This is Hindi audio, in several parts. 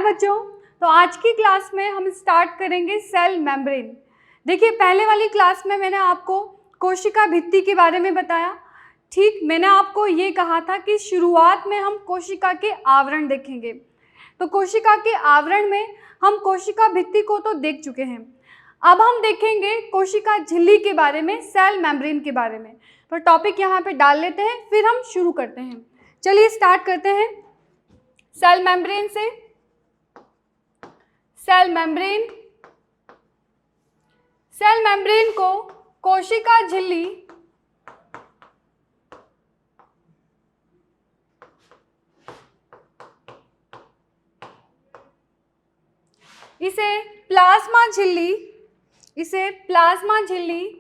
बच्चों, तो आज की क्लास में हम स्टार्ट करेंगे सेल मेम्ब्रेन। देखिए, पहले वाली क्लास में मैंने आपको कोशिका भित्ति के बारे में बताया। ठीक, मैंने आपको ये कहा था कि शुरुआत में हम कोशिका के आवरण देखेंगे। तो कोशिका के आवरण में हम कोशिका भित्ति को तो देख चुके हैं। अब हम देखेंगे कोशिका झिल्ली के बारे में, सेल मेम्ब्रेन के बारे में। तो टॉपिक यहाँ पे डाल लेते हैं, फिर हम शुरू करते हैं। चलिए स्टार्ट करते हैं सेल मेम्ब्रेन से। सेल मेम्ब्रेन को कोशिका झिल्ली इसे प्लाज्मा झिल्ली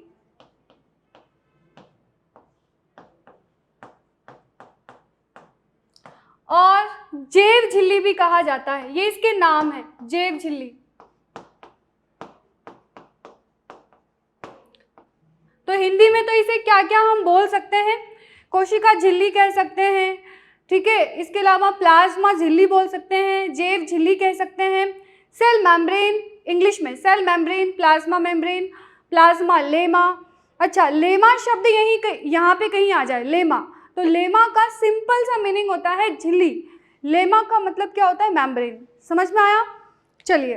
और जैव झिल्ली भी कहा जाता है। ये इसके नाम है, जैव झिल्ली। तो हिंदी में तो इसे क्या क्या हम बोल सकते हैं? कोशिका झिल्ली कह सकते हैं, ठीक है। इसके अलावा प्लाज्मा झिल्ली बोल सकते हैं, जैव झिल्ली कह सकते हैं। सेल मेम्ब्रेन, इंग्लिश में cell membrane, plasma membrane, plasmalemma. अच्छा, लेमा शब्द यहाँ पे कहीं आ जाए, लेमा, तो लेमा का सिंपल सा मीनिंग होता है झिल्ली। लेमा का मतलब क्या होता है? मेम्ब्रेन। समझ में आया? चलिए,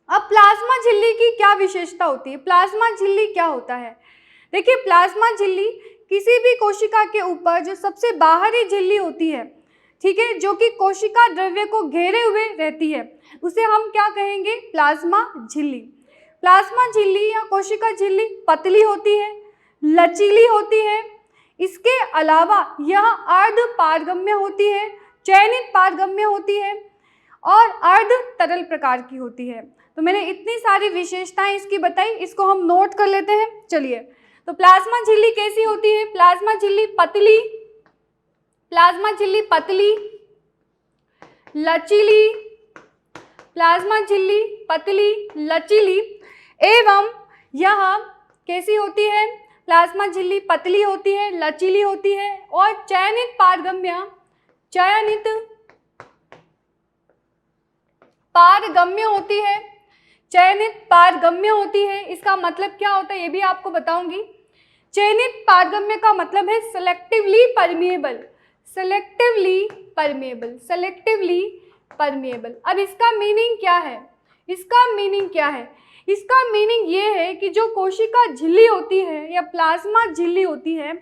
अब प्लाज्मा झिल्ली की क्या विशेषता होती है? प्लाज्मा झिल्ली क्या होता है? देखिए, प्लाज्मा झिल्ली किसी भी कोशिका के ऊपर जो सबसे बाहरी झिल्ली होती है, ठीक है, जो कि कोशिका द्रव्य को घेरे हुए रहती है, उसे हम क्या कहेंगे? प्लाज्मा झिल्ली। प्लाज्मा झिल्ली या कोशिका झिल्ली पतली होती है, लचीली होती है। इसके अलावा यह अर्ध पारगम्य होती है, चयनित पारगम्य होती है और अर्ध तरल प्रकार की होती है। तो मैंने इतनी सारी विशेषताएं इसकी बताई, इसको हम नोट कर लेते हैं। चलिए, तो प्लाज्मा झिल्ली कैसी होती है? प्लाज्मा झिल्ली पतली, लचीली, प्लाज्मा झिल्ली पतली, लचीली एवं यह कैसी होती है? प्लाज्मा झिल्ली पतली होती है, लचीली होती है और चयनित पारगम्य होती है। इसका मतलब क्या होता है ये भी आपको बताऊंगी। चयनित पारगम्य का मतलब है सेलेक्टिवली परमिएबल। अब इसका मीनिंग क्या है? इसका मीनिंग ये है कि जो कोशिका झिल्ली होती है या प्लाज्मा झिल्ली होती है,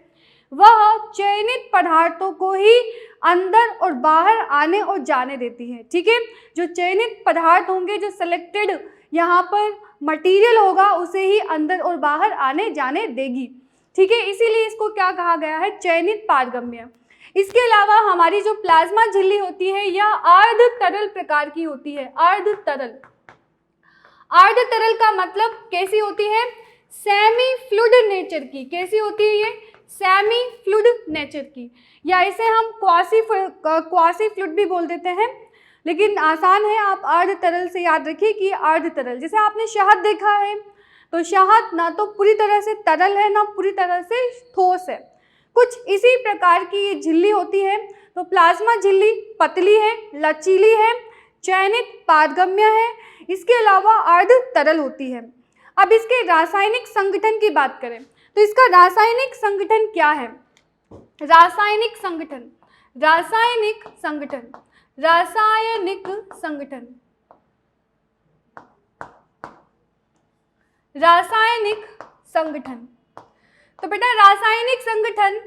वह चयनित पदार्थों को ही अंदर और बाहर आने और जाने देती है, ठीक है। जो चयनित पदार्थ होंगे, जो सिलेक्टेड यहाँ पर मटेरियल होगा, उसे ही अंदर और बाहर आने जाने देगी, ठीक है। इसीलिए इसको क्या कहा गया है? चयनित पारगम्य। इसके अलावा हमारी जो प्लाज्मा झिल्ली होती है, यह अर्ध तरल प्रकार की होती है। अर्ध तरल का मतलब कैसी होती है? सेमी फ्लूइड नेचर की। कैसी होती है ये? सेमी फ्लूइड नेचर की, या इसे हम क्वासी फ्लूइड भी बोल देते हैं, लेकिन आसान है, आप अर्ध तरल से याद रखिए कि अर्ध तरल। जैसे आपने शहद देखा है, तो शहद ना तो पूरी तरह से तरल है, ना पूरी तरह से ठोस है। कुछ इसी प्रकार की ये झिल्ली होती है। तो प्लाज्मा झिल्ली पतली है, लचीली है, चयनित पारगम्य है, इसके अलावा अर्ध तरल होती है। अब इसके रासायनिक संगठन की बात करें तो इसका रासायनिक संगठन क्या है? रासायनिक संगठन। तो बेटा, रासायनिक संगठन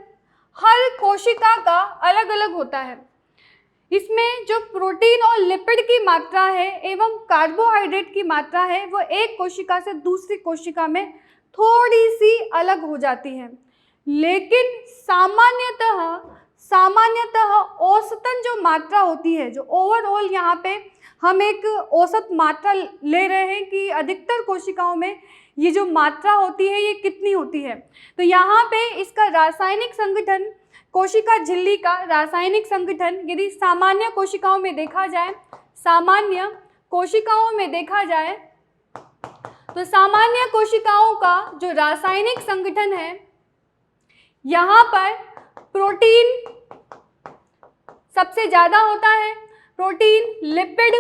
हर कोशिका का अलग अलग होता है। इसमें जो प्रोटीन और लिपिड की मात्रा है एवं कार्बोहाइड्रेट की मात्रा है, वो एक कोशिका से दूसरी कोशिका में थोड़ी सी अलग हो जाती है। लेकिन सामान्यतः औसतन जो मात्रा होती है, जो ओवरऑल यहाँ पे हम एक औसत मात्रा ले रहे हैं कि अधिकतर कोशिकाओं में ये जो मात्रा होती है ये कितनी होती है। तो यहाँ पे इसका रासायनिक संगठन, कोशिका झिल्ली का रासायनिक संगठन, यदि सामान्य कोशिकाओं में देखा जाए तो सामान्य कोशिकाओं का जो रासायनिक संगठन है, यहाँ पर प्रोटीन सबसे ज़्यादा होता है, प्रोटीन, लिपिड,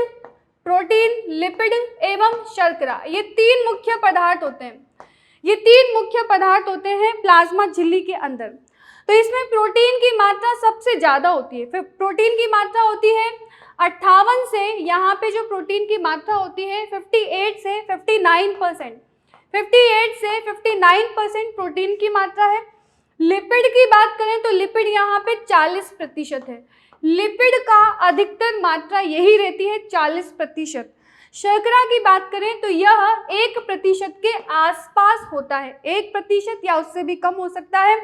प्रोटीन, लिपिड एवं शर्करा, ये 3 मुख्य पदार्थ होते हैं। ये 3 मुख्य पदार्थ होते हैं प्लाज्मा झिल्ली के अंदर। तो इसमें प्रोटीन की मात्रा सबसे ज़्यादा होती है। फिर प्रोटीन की मात्रा होती है 58 से, यहाँ पे जो प्रोटीन की मात्रा होती है 58 से 59%, 58 से 59% प्रोटीन की मात्रा है। लिपिड की बात करें तो लिपिड यहाँ पे 40% है। लिपिड का अधिकतर मात्रा यही रहती है 40%। शर्करा की बात करें तो यह 1% के आसपास होता है, 1% या उससे भी कम हो सकता है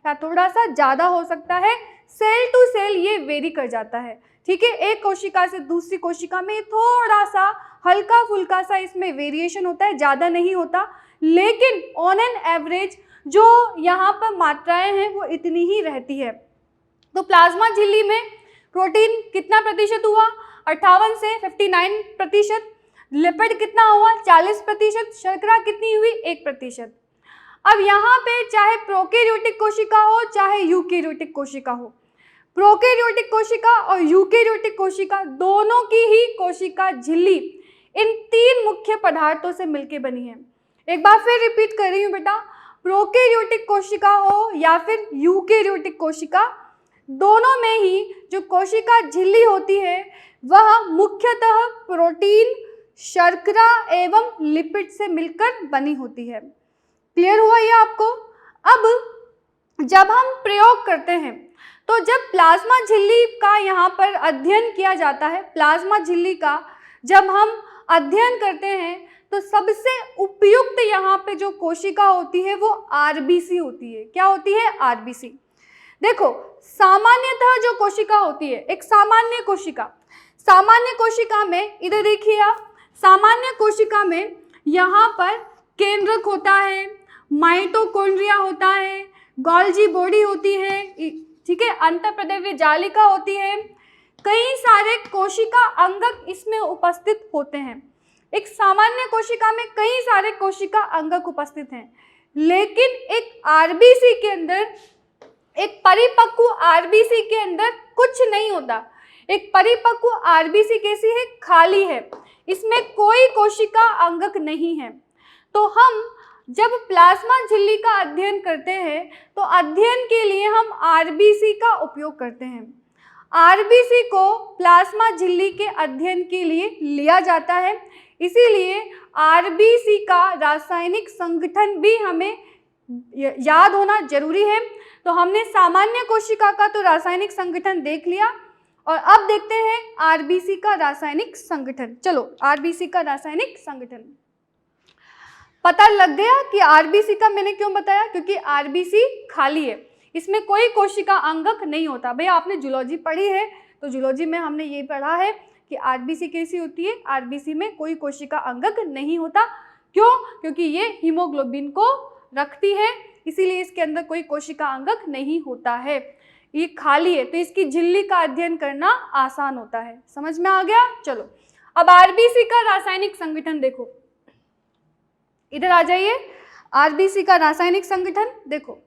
या थोड़ा सा ज़्यादा हो सकता है। सेल टू सेल ये वेरी कर जाता है, ठीक है। एक कोशिका से दूसरी कोशिका में थोड़ा सा हल्का फुल्का सा इसमें वेरिएशन होता है, ज़्यादा नहीं होता, लेकिन ऑन एन एवरेज जो यहाँ पर मात्राएं हैं वो इतनी ही रहती है। तो प्लाज्मा झिल्ली में प्रोटीन कितना प्रतिशत हुआ? 58 से 59%। लिपिड कितना हुआ? 40%। शर्करा कितनी हुई? 1%। अब यहाँ पे चाहे प्रोकैरियोटिक कोशिका हो चाहे यूकैरियोटिक कोशिका हो, प्रोकैरियोटिक कोशिका और यूकैरियोटिक कोशिका दोनों की ही कोशिका झिल्ली इन 3 मुख्य पदार्थों से मिलकर बनी है। एक बार फिर रिपीट कर रही हूँ बेटा, प्रोकैरियोटिक कोशिका हो या फिर यूकैरियोटिक कोशिका, दोनों में ही जो कोशिका झिल्ली होती है वह मुख्यतः प्रोटीन, शर्करा एवं लिपिड से मिलकर बनी होती है। क्लियर हुआ ये आपको? अब जब हम प्रयोग करते हैं तो जब प्लाज्मा झिल्ली का यहाँ पर अध्ययन किया जाता है, प्लाज्मा झिल्ली का जब हम अध्ययन करते हैं तो सबसे उपयुक्त यहाँ पे जो कोशिका होती है वो आरबीसी होती है। क्या होती है? आरबीसी। देखो, सामान्यतः जो कोशिका होती है, एक सामान्य कोशिका में इधर देखिए आप, सामान्य कोशिका में यहाँ पर केंद्रक होता है, माइटोकॉन्ड्रिया होता है, गोल्जी बॉडी होती है, ठीक है, अंतःप्रद्रव्य जालिका होती है, कई सारे कोशिका अंगक इसमें उपस्थित होते हैं। एक सामान्य कोशिका में कई सारे कोशिका अंगक उपस्थित हैं, लेकिन एक आरबीसी के अंदर, एक परिपक्व आरबीसी के अंदर कुछ नहीं होता। एक परिपक्व आरबीसी कैसी है? खाली है, इसमें कोई कोशिका अंगक नहीं है। तो हम जब प्लाज्मा झिल्ली का अध्ययन करते हैं तो अध्ययन के लिए हम आरबीसी का उपयोग करते हैं। आरबीसी को प्लाज्मा झिल्ली के अध्ययन के लिए लिया जाता है, इसीलिए आरबीसी का रासायनिक संगठन भी हमें याद होना जरूरी है। तो हमने सामान्य कोशिका का तो रासायनिक संगठन देख लिया और अब देखते हैं आरबीसी का रासायनिक संगठन। चलो, आरबीसी का रासायनिक संगठन पता लग गया कि आरबीसी का मैंने क्यों बताया? क्योंकि आरबीसी खाली है, इसमें कोई कोशिका अंगक नहीं होता। भैया आपने जूलॉजी पढ़ी है तो जूलॉजी में हमने ये पढ़ा है कि आरबीसी कैसी होती है? आरबीसी में कोई कोशिका अंगक नहीं होता। क्यों? क्योंकि ये हीमोग्लोबिन को रखती है, इसीलिए इसके अंदर कोई कोशिका अंगक नहीं होता है, ये खाली है, तो इसकी झिल्ली का अध्ययन करना आसान होता है। समझ में आ गया? चलो, अब आरबीसी का रासायनिक संगठन देखो, इधर आ जाइए। आरबीसी का रासायनिक संगठन देखो,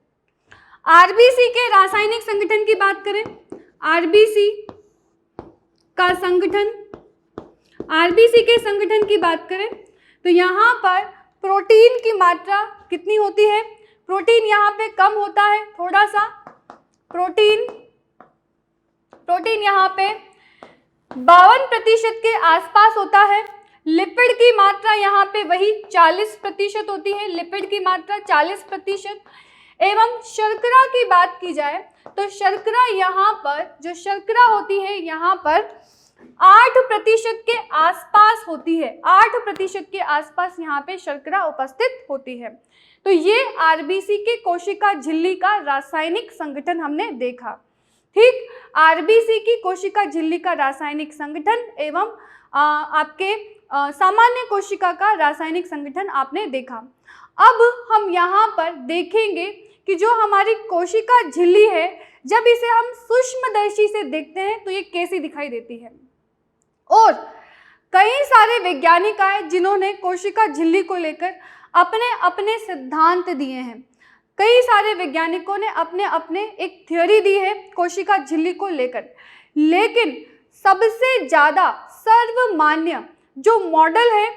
आरबीसी के रासायनिक संगठन की बात करें, आरबीसी का संगठन, आरबीसी के संगठन की बात करें तो यहाँ पर प्रोटीन की मात्रा कितनी होती है? प्रोटीन यहाँ पे कम होता है थोड़ा सा, प्रोटीन यहाँ पे 52% के आसपास होता है। लिपिड की मात्रा यहाँ पे वही 40% होती है, लिपिड की मात्रा 40%। एवं शर्करा की बात की जाए तो शर्करा यहाँ पर, जो शर्करा होती है यहाँ पर 8% के आसपास होती है, 8% के आसपास यहाँ पे शर्करा उपस्थित होती है। तो ये आरबीसी के कोशिका झिल्ली का रासायनिक संगठन हमने देखा। ठीक, आरबीसी की कोशिका झिल्ली का रासायनिक संगठन एवं आपके सामान्य कोशिका का रासायनिक संगठन आपने देखा। अब हम यहाँ पर देखेंगे कि जो हमारी कोशिका झिल्ली है, जब इसे हम सूक्ष्मदर्शी से देखते हैं तो ये कैसी दिखाई देती है। और कई सारे वैज्ञानिक आए जिन्होंने कोशिका झिल्ली को लेकर अपने अपने सिद्धांत दिए हैं। कई सारे वैज्ञानिकों ने अपने अपने एक थ्योरी दी है कोशिका झिल्ली को लेकर, लेकिन सबसे ज़्यादा सर्वमान्य जो मॉडल है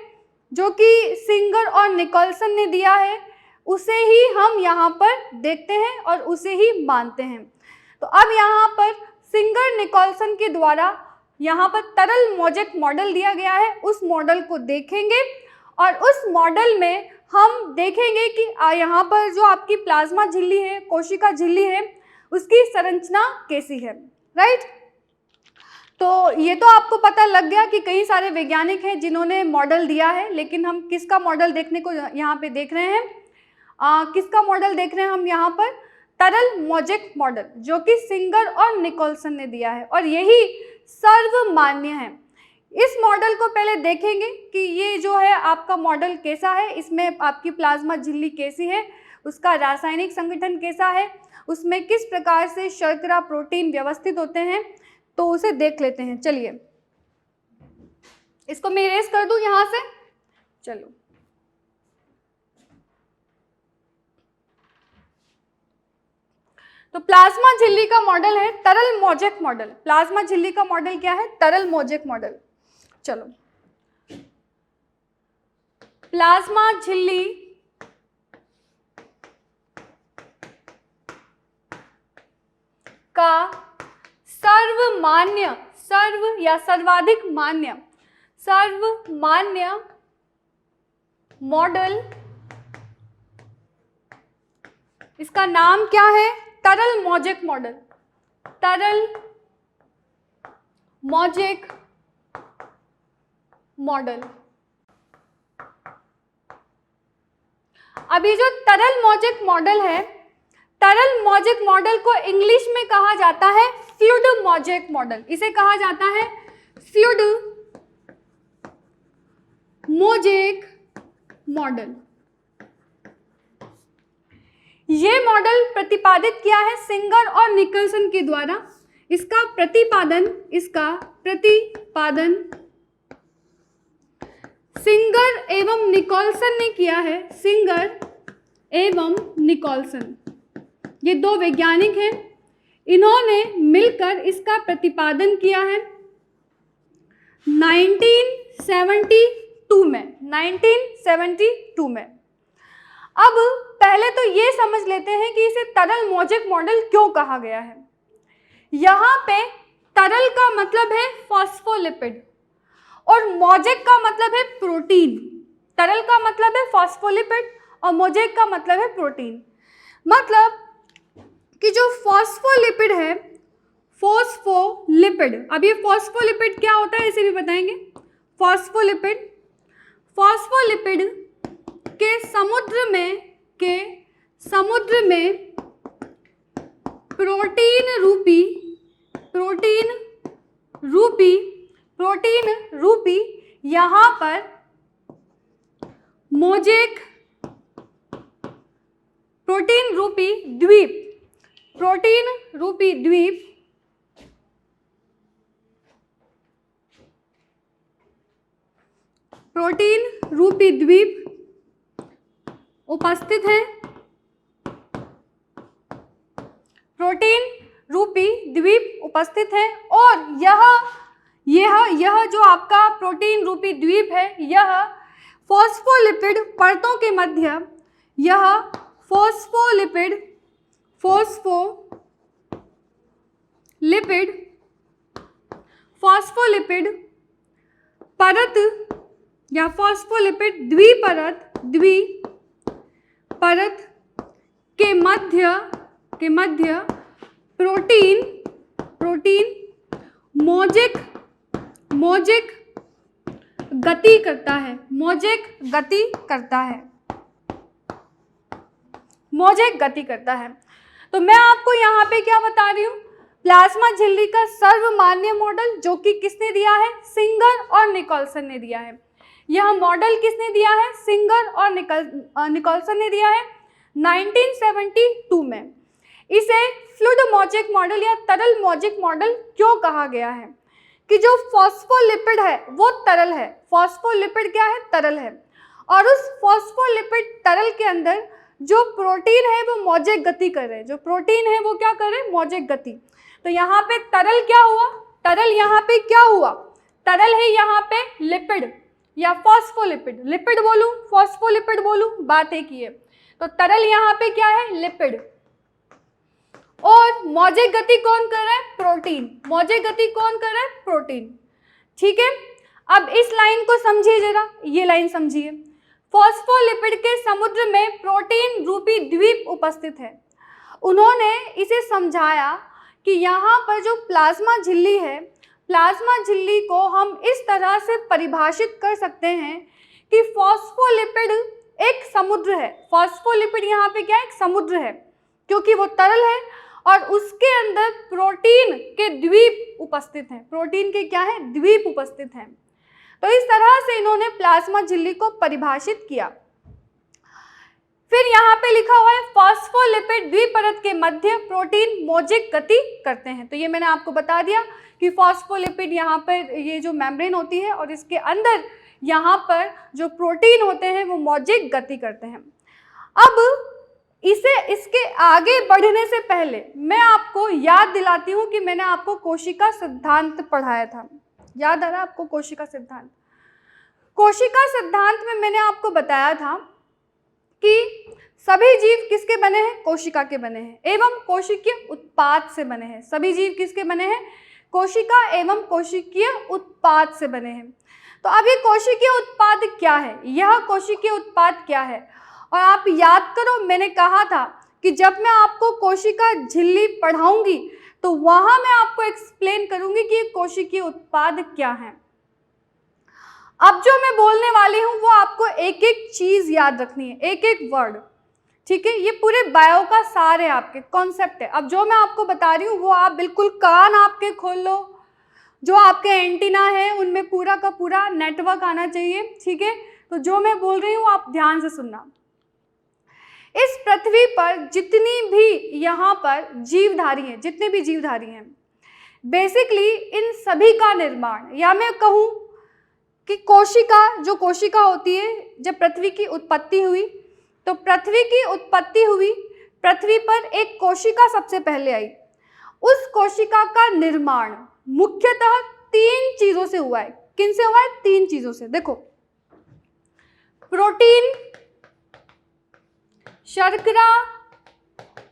जो कि सिंगर और निकोलसन ने दिया है उसे ही हम यहाँ पर देखते हैं और उसे ही मानते हैं। तो अब यहाँ पर सिंगर निकोलसन के द्वारा यहाँ पर तरल मोजेक मॉडल दिया गया है, उस मॉडल को देखेंगे और उस मॉडल में हम देखेंगे कि यहाँ पर जो आपकी प्लाज्मा झिल्ली है, कोशिका झिल्ली है, उसकी संरचना कैसी है, राइट। तो ये तो आपको पता लग गया कि कई सारे वैज्ञानिक हैं जिन्होंने मॉडल दिया है, लेकिन हम किसका मॉडल देखने को यहाँ पे देख रहे हैं, किसका मॉडल देख रहे हैं हम यहाँ पर, तरल मोजेक मॉडल, जो कि सिंगर और निकोलसन ने दिया है और यही सर्वमान्य है। इस मॉडल को पहले देखेंगे कि ये जो है आपका मॉडल कैसा है, इसमें आपकी प्लाज्मा झिल्ली कैसी है, उसका रासायनिक संगठन कैसा है, उसमें किस प्रकार से शर्करा प्रोटीन व्यवस्थित होते हैं, तो उसे देख लेते हैं। चलिए इसको मैं इरेज कर दूं यहाँ से, चलो। तो प्लाज्मा झिल्ली का मॉडल है तरल मोजेक मॉडल। प्लाज्मा झिल्ली का मॉडल क्या है, तरल मोजेक मॉडल। चलो, प्लाज्मा झिल्ली का सर्वमान्य, सर्व या सर्वाधिक मान्य, सर्वमान्य मॉडल, इसका नाम क्या है, तरल मोजेक मॉडल। तरल मोजेक मॉडल। अभी जो तरल मोजेक मॉडल है, तरल मोजेक मॉडल को इंग्लिश में कहा जाता है फ्लूइड मोजेक मॉडल। इसे कहा जाता है फ्लूइड मोजेक मॉडल। ये मॉडल प्रतिपादित किया है सिंगर और निकोलसन के द्वारा। इसका प्रतिपादन सिंगर एवं निकोलसन ने किया है। सिंगर एवं निकोलसन, ये दो वैज्ञानिक हैं, इन्होंने मिलकर इसका प्रतिपादन किया है 1972 में। 1972 में। अब पहले तो ये समझ लेते हैं कि इसे तरल मोजेक मॉडल क्यों कहा गया है। यहाँ पे तरल का मतलब है फॉस्फोलिपिड और मोजेक का मतलब है प्रोटीन। तरल का मतलब है फॉस्फोलिपिड और मोजेक का मतलब है प्रोटीन। मतलब कि जो फॉस्फोलिपिड है, फॉस्फोलिपिड, अब ये फॉस्फोलिपिड क्या होता है इसे भी बताएंगे। फॉस्फोलिपिड के समुद्र में प्रोटीन रूपी यहाँ पर मोजेक, प्रोटीन रूपी द्वीप उपस्थित है। प्रोटीन रूपी द्वीप उपस्थित है और यह जो आपका प्रोटीन रूपी द्वीप है, यह फॉस्फोलिपिड परतों के मध्य, यह फॉस्फोलिपिड परत या फॉस्फोलिपिड द्विपरत के मध्य प्रोटीन मोजेक गति करता है। तो मैं आपको यहाँ पे क्या बता रही हूँ, प्लाज्मा झिल्ली का सर्वमान्य मॉडल जो कि किसने दिया है, सिंगर और निकोलसन ने दिया है। यह मॉडल किसने दिया है, सिंगर और निकोलसन ने दिया है 1972 में। इसे फ्लूइड मोजेक मॉडल या तरल मोजेक मॉडल क्यों कहा गया है कि जो फॉस्फोलिपिड है वो तरल है। फॉस्फोलिपिड क्या है, तरल है, और उस फॉस्फोलिपिड तरल के अंदर जो प्रोटीन है वो मोजेक गति कर रहे हैं। जो प्रोटीन है वो क्या कर रहे हैं, मोजेक गति। तो यहाँ पे तरल क्या हुआ, तरल यहाँ पे क्या हुआ, तरल है यहाँ पे लिपिड, या फॉस्फोलिपिड? लिपिड बोलूं, फॉस्फोलिपिड बोलूं, बात एक ही है। तो तरल यहाँ पे क्या है? लिपिड। और मौजिक गति कौन कर रहा है? प्रोटीन। मौजिक गति कौन कर रहा है? प्रोटीन। ठीक है, अब इस लाइन को समझिए जरा, ये लाइन समझिए। फॉस्फोलिपिड के समुद्र में प्रोटीन रूपी द्वीप उपस्थित है। उन्होंने इसे समझाया कि यहाँ पर जो प्लाज्मा झिल्ली है, प्लाज्मा झिल्ली को हम इस तरह से परिभाषित कर सकते हैं कि फॉस्फोलिपिड एक समुद्र है। फॉस्फोलिपिड यहाँ पे क्या है? एक समुद्र है, क्योंकि वो तरल है और उसके अंदर प्रोटीन के द्वीप उपस्थित हैं। प्रोटीन के क्या है? द्वीप उपस्थित हैं। तो इस तरह से इन्होंने प्लाज्मा झिल्ली को परिभाषित किया। फिर यहाँ पे लिखा हुआ है फॉस्फोलिपिड द्विपरत के मध्य प्रोटीन मौजिक गति करते हैं। तो ये मैंने आपको बता दिया कि फॉस्फोलिपिड यहाँ पर ये जो मेम्ब्रेन होती है और इसके अंदर यहाँ पर जो प्रोटीन होते हैं वो मौजिक गति करते हैं। अब इसके आगे बढ़ने से पहले मैं आपको याद दिलाती हूँ कि मैंने आपको कोशिका सिद्धांत पढ़ाया था। याद आ रहा है आपको कोशिका सिद्धांत? कोशिका सिद्धांत में मैंने आपको बताया था कि सभी जीव किसके बने हैं? कोशिका के बने हैं एवं कोशिकीय उत्पाद से बने हैं। सभी जीव किसके बने हैं? कोशिका एवं कोशिकीय उत्पाद से बने हैं। तो अब ये कोशिकीय उत्पाद क्या है? यह कोशिकीय उत्पाद क्या है? और आप याद करो, मैंने कहा था कि जब मैं आपको कोशिका झिल्ली पढ़ाऊंगी तो वहां मैं आपको एक्सप्लेन करूंगी कि ये कोशिकीय उत्पाद क्या है। अब जो मैं बोलने वाली हूँ वो आपको एक एक चीज याद रखनी है, एक एक वर्ड। ठीक है, ये पूरे बायो का सार है, आपके कॉन्सेप्ट है। अब जो मैं आपको बता रही हूँ वो आप बिल्कुल कान आपके खोल लो, जो आपके एंटीना है उनमें पूरा का पूरा नेटवर्क आना चाहिए। ठीक है, तो जो मैं बोल रही हूँ आप ध्यान से सुनना। इस पृथ्वी पर जितनी भी यहाँ पर जीवधारी हैं, जितने भी जीवधारी हैं, बेसिकली इन सभी का निर्माण, या मैं कहूँ कि जो कोशिका होती है, जब पृथ्वी की उत्पत्ति हुई तो पृथ्वी की उत्पत्ति हुई, पृथ्वी पर एक कोशिका सबसे पहले आई। उस कोशिका का निर्माण मुख्यतः 3 चीज़ों से हुआ है। किन से हुआ है? 3 चीज़ों से। देखो, प्रोटीन, शर्करा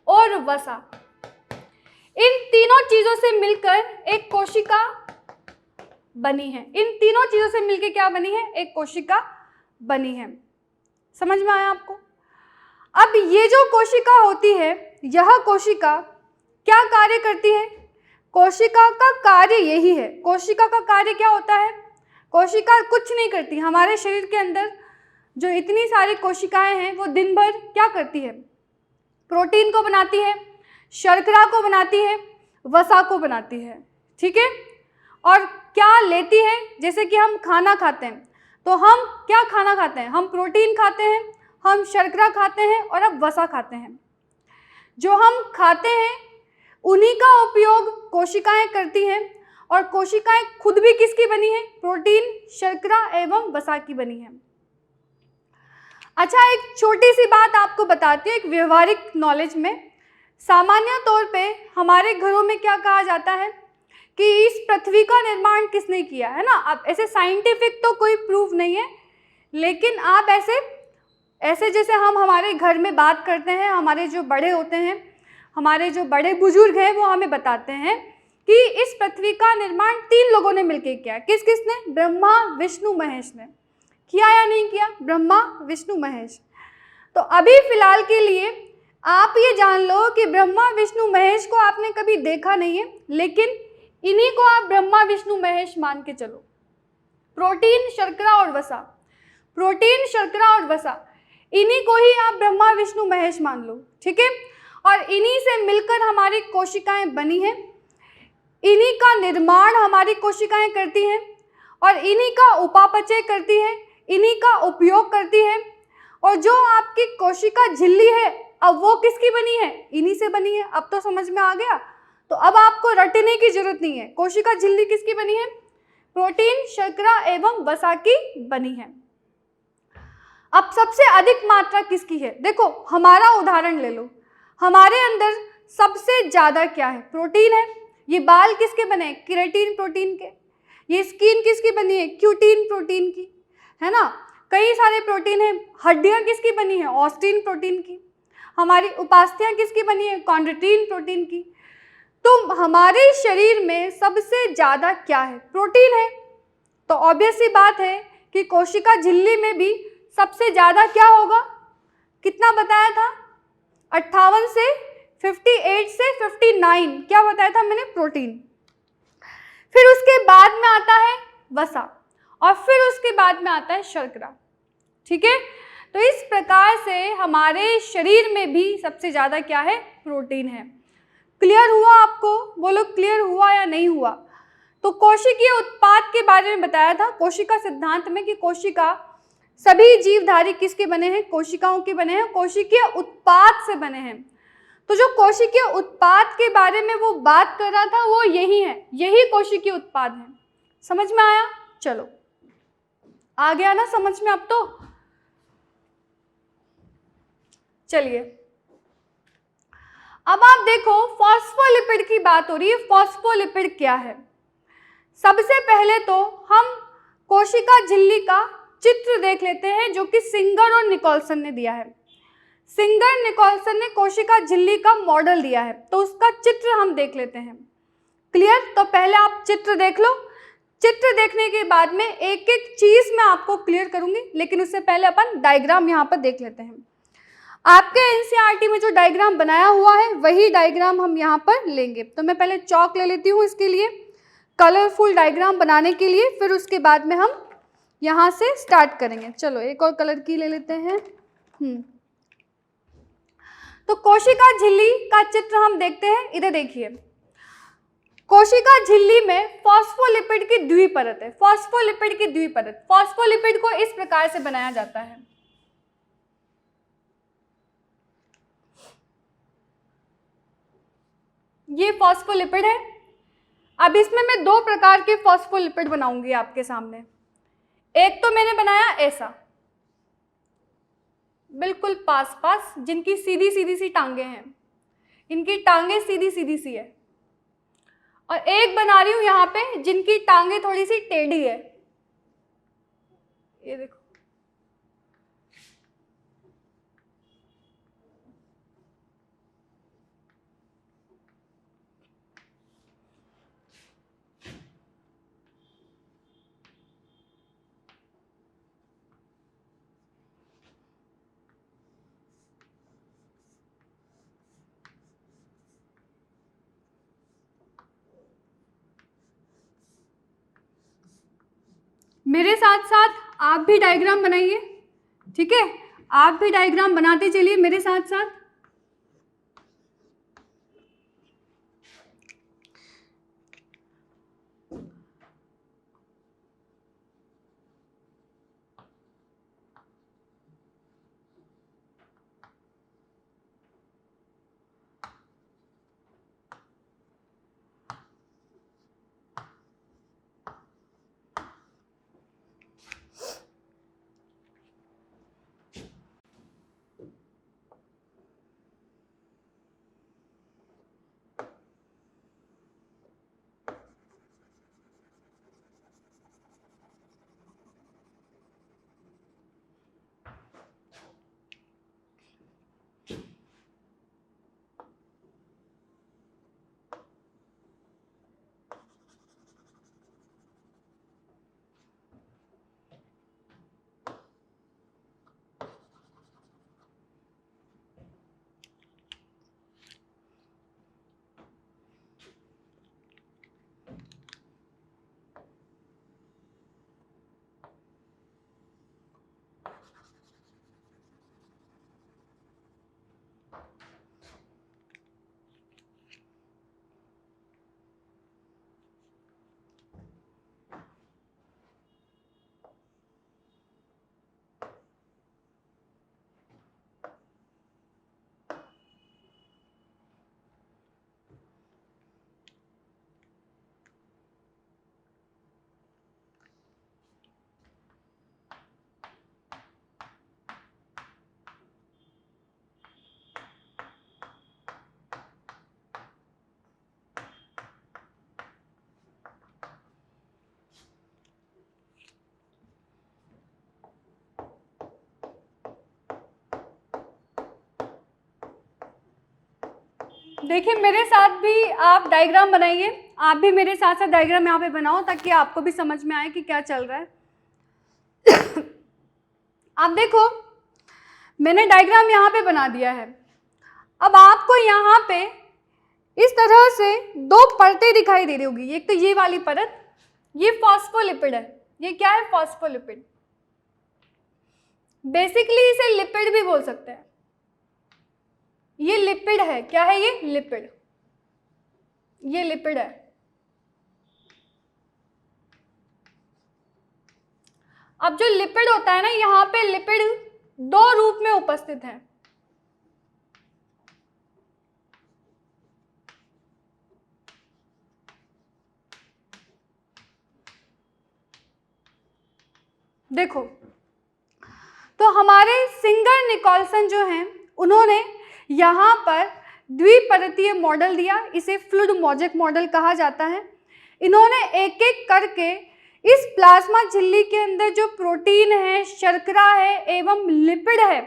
और वसा, इन तीनों चीजों से मिलकर एक कोशिका बनी है। इन तीनों चीजों से मिलकर क्या बनी है? एक कोशिका बनी है। समझ में आया आपको? अब ये जो कोशिका होती है, यह कोशिका क्या कार्य करती है? कोशिका का कार्य यही है। कोशिका का कार्य क्या होता है? कोशिका कुछ नहीं करती। हमारे शरीर के अंदर जो इतनी सारी कोशिकाएं हैं वो दिन भर क्या करती है? प्रोटीन को बनाती है, शर्करा को बनाती है, वसा को बनाती है। ठीक है, और क्या लेती है? जैसे कि हम खाना खाते हैं तो हम क्या खाना खाते हैं? हम प्रोटीन खाते हैं, हम शर्करा खाते हैं और अब वसा खाते हैं। जो हम खाते हैं उन्हीं का उपयोग कोशिकाएं करती हैं, और कोशिकाएं खुद भी किसकी बनी है? प्रोटीन, शर्करा एवं वसा की बनी है। अच्छा, एक छोटी सी बात आपको बताती हूँ, एक व्यवहारिक नॉलेज में। सामान्य तौर पे हमारे घरों में क्या कहा जाता है कि इस पृथ्वी का निर्माण किसने किया है ना। अब ऐसे साइंटिफिक तो कोई प्रूफ नहीं है, लेकिन आप ऐसे जैसे हम हमारे घर में बात करते हैं, हमारे जो बड़े होते हैं, हमारे जो बड़े बुजुर्ग हैं, वो हमें बताते हैं कि इस पृथ्वी का निर्माण 3 लोगों ने मिलकर किया। किस किसने? ब्रह्मा, विष्णु, महेश ने किया या नहीं किया? ब्रह्मा, विष्णु, महेश। तो अभी फिलहाल के लिए आप ये जान लो कि ब्रह्मा, विष्णु, महेश को आपने कभी देखा नहीं है, लेकिन इन्हीं को आप ब्रह्मा, विष्णु, महेश मान के चलो। प्रोटीन, शर्करा और वसा, प्रोटीन, शर्करा और वसा, इन्हीं को ही आप ब्रह्मा, विष्णु, महेश मान लो। ठीक है, और इन्हीं से मिलकर हमारी कोशिकाएं बनी हैं, इन्हीं का निर्माण हमारी कोशिकाएं करती हैं और इन्हीं का उपापचय करती है, इन्हीं का उपयोग करती है। और जो आपकी कोशिका झिल्ली है, अब वो किसकी बनी है? इन्हीं से बनी है। अब तो समझ में आ गया? तो अब आपको रटने की जरूरत नहीं है। कोशिका झिल्ली किसकी बनी है? प्रोटीन, शर्करा एवं वसा की बनी है। अब सबसे अधिक मात्रा किसकी है? देखो, हमारा उदाहरण ले लो। हमारे अंदर सबसे ज्यादा क्या है? प्रोटीन है। ये बाल किसके बने हैं? केराटिन प्रोटीन के। ये स्किन किसकी बनी है? क्यूटिन प्रोटीन की, है ना। कई सारे प्रोटीन हैं। हड्डियां किसकी बनी है? ऑस्टिन प्रोटीन की। हमारी उपास्थियां किसकी बनी है? कॉन्ड्रोटिन प्रोटीन की। तो हमारे शरीर में सबसे ज़्यादा क्या है? प्रोटीन है। तो ऑब्वियस सी बात है कि कोशिका झिल्ली में भी सबसे ज़्यादा क्या होगा? कितना बताया था? 58 से 58 से 59 क्या बताया था मैंने? प्रोटीन। फिर उसके बाद में आता है वसा और फिर उसके बाद में आता है शर्करा। ठीक है, तो इस प्रकार से हमारे शरीर में भी सबसे ज़्यादा क्या है? प्रोटीन है। क्लियर हुआ आपको? बोलो क्लियर हुआ या नहीं हुआ? तो कोशिकीय उत्पाद के बारे में बताया था कोशिका सिद्धांत में कि कोशिका सभी जीवधारी किसके बने हैं? कोशिकाओं के बने हैं, कोशिकीय उत्पाद से बने हैं। तो जो कोशिकीय उत्पाद के बारे में वो बात कर रहा था वो यही है, यही कोशिकीय उत्पाद है। समझ में आया? चलो आ गया ना समझ में अब तो? चलिए अब आप देखो फॉस्फोलिपिड की बात हो रही है। फॉस्फोलिपिड क्या है? सबसे पहले तो हम कोशिका झिल्ली का चित्र देख लेते हैं जो कि सिंगर और निकोल्सन ने दिया है। सिंगर निकोल्सन ने कोशिका झिल्ली का मॉडल दिया है, तो उसका चित्र हम देख लेते हैं। क्लियर? तो पहले आप चित्र देख लो। चित्र देखने के बाद में एक एक चीज मैं आपको क्लियर करूंगी, लेकिन उससे पहले अपन डायग्राम यहाँ पर देख लेते हैं। आपके एनसीईआरटी में जो डायग्राम बनाया हुआ है वही डायग्राम हम यहाँ पर लेंगे। तो मैं पहले चौक ले लेती हूँ इसके लिए, कलरफुल डायग्राम बनाने के लिए, फिर उसके बाद में हम यहाँ से स्टार्ट करेंगे। चलो एक और कलर की ले लेते हैं। तो कोशिका झिल्ली का चित्र हम देखते हैं। इधर देखिए, कोशिका झिल्ली में फॉस्फोलिपिड की द्विपरत है। फॉस्फोलिपिड की द्विपरत, फॉस्फोलिपिड को इस प्रकार से बनाया जाता है। ये फॉस्फोलिपिड है। अब इसमें मैं दो प्रकार के फॉस्फोलिपिड बनाऊंगी आपके सामने। एक तो मैंने बनाया ऐसा, बिल्कुल पास पास, जिनकी सीधी सीधी सी टांगे हैं, इनकी टांगे सीधी सीधी सी है। और एक बना रही हूं यहाँ पे जिनकी टांगे थोड़ी सी टेढ़ी है। ये देखो, मेरे साथ साथ आप भी डायग्राम बनाइए। ठीक है, आप भी डायग्राम बनाते चलिए मेरे साथ साथ। देखिए मेरे साथ भी आप डायग्राम बनाइए, आप भी मेरे साथ साथ डायग्राम यहाँ पे बनाओ ताकि आपको भी समझ में आए कि क्या चल रहा है। आप देखो मैंने डायग्राम यहाँ पे बना दिया है। अब आपको यहाँ पे इस तरह से दो परतें दिखाई दे रही होगी। एक तो ये वाली परत, ये फॉस्फोलिपिड है। ये क्या है? फॉस्फोलिपिड। बेसिकली इसे लिपिड भी बोल सकते हैं। ये लिपिड है। क्या है ये? लिपिड। ये लिपिड है। अब जो लिपिड होता है ना, यहाँ पे लिपिड दो रूप में उपस्थित है। देखो तो हमारे सिंगर निकोलसन जो हैं उन्होंने यहाँ पर द्विपरतीय मॉडल दिया। इसे फ्लूइड मोज़ेक मॉडल कहा जाता है। इन्होंने एक एक करके इस प्लाज्मा झिल्ली के अंदर जो प्रोटीन है, शर्करा है एवं लिपिड है,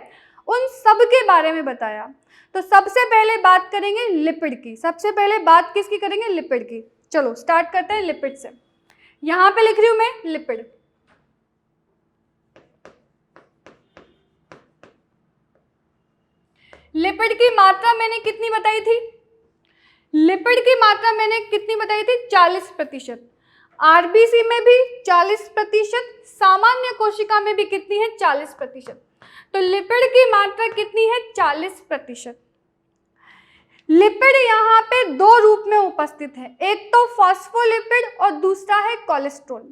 उन सब के बारे में बताया। तो सबसे पहले बात करेंगे लिपिड की। सबसे पहले बात किसकी करेंगे? लिपिड की। चलो स्टार्ट करते हैं लिपिड से। यहाँ पे लिख रही हूँ मैं लिपिड। लिपिड की मात्रा मैंने कितनी बताई थी? लिपिड की मात्रा मैंने कितनी बताई थी? 40%। आरबीसी में भी 40%, सामान्य कोशिका में भी कितनी है? 40%। तो लिपिड की मात्रा कितनी है? 40%। लिपिड यहाँ पे दो रूप में उपस्थित है, एक तो फॉस्फोलिपिड और दूसरा है कोलेस्ट्रॉल।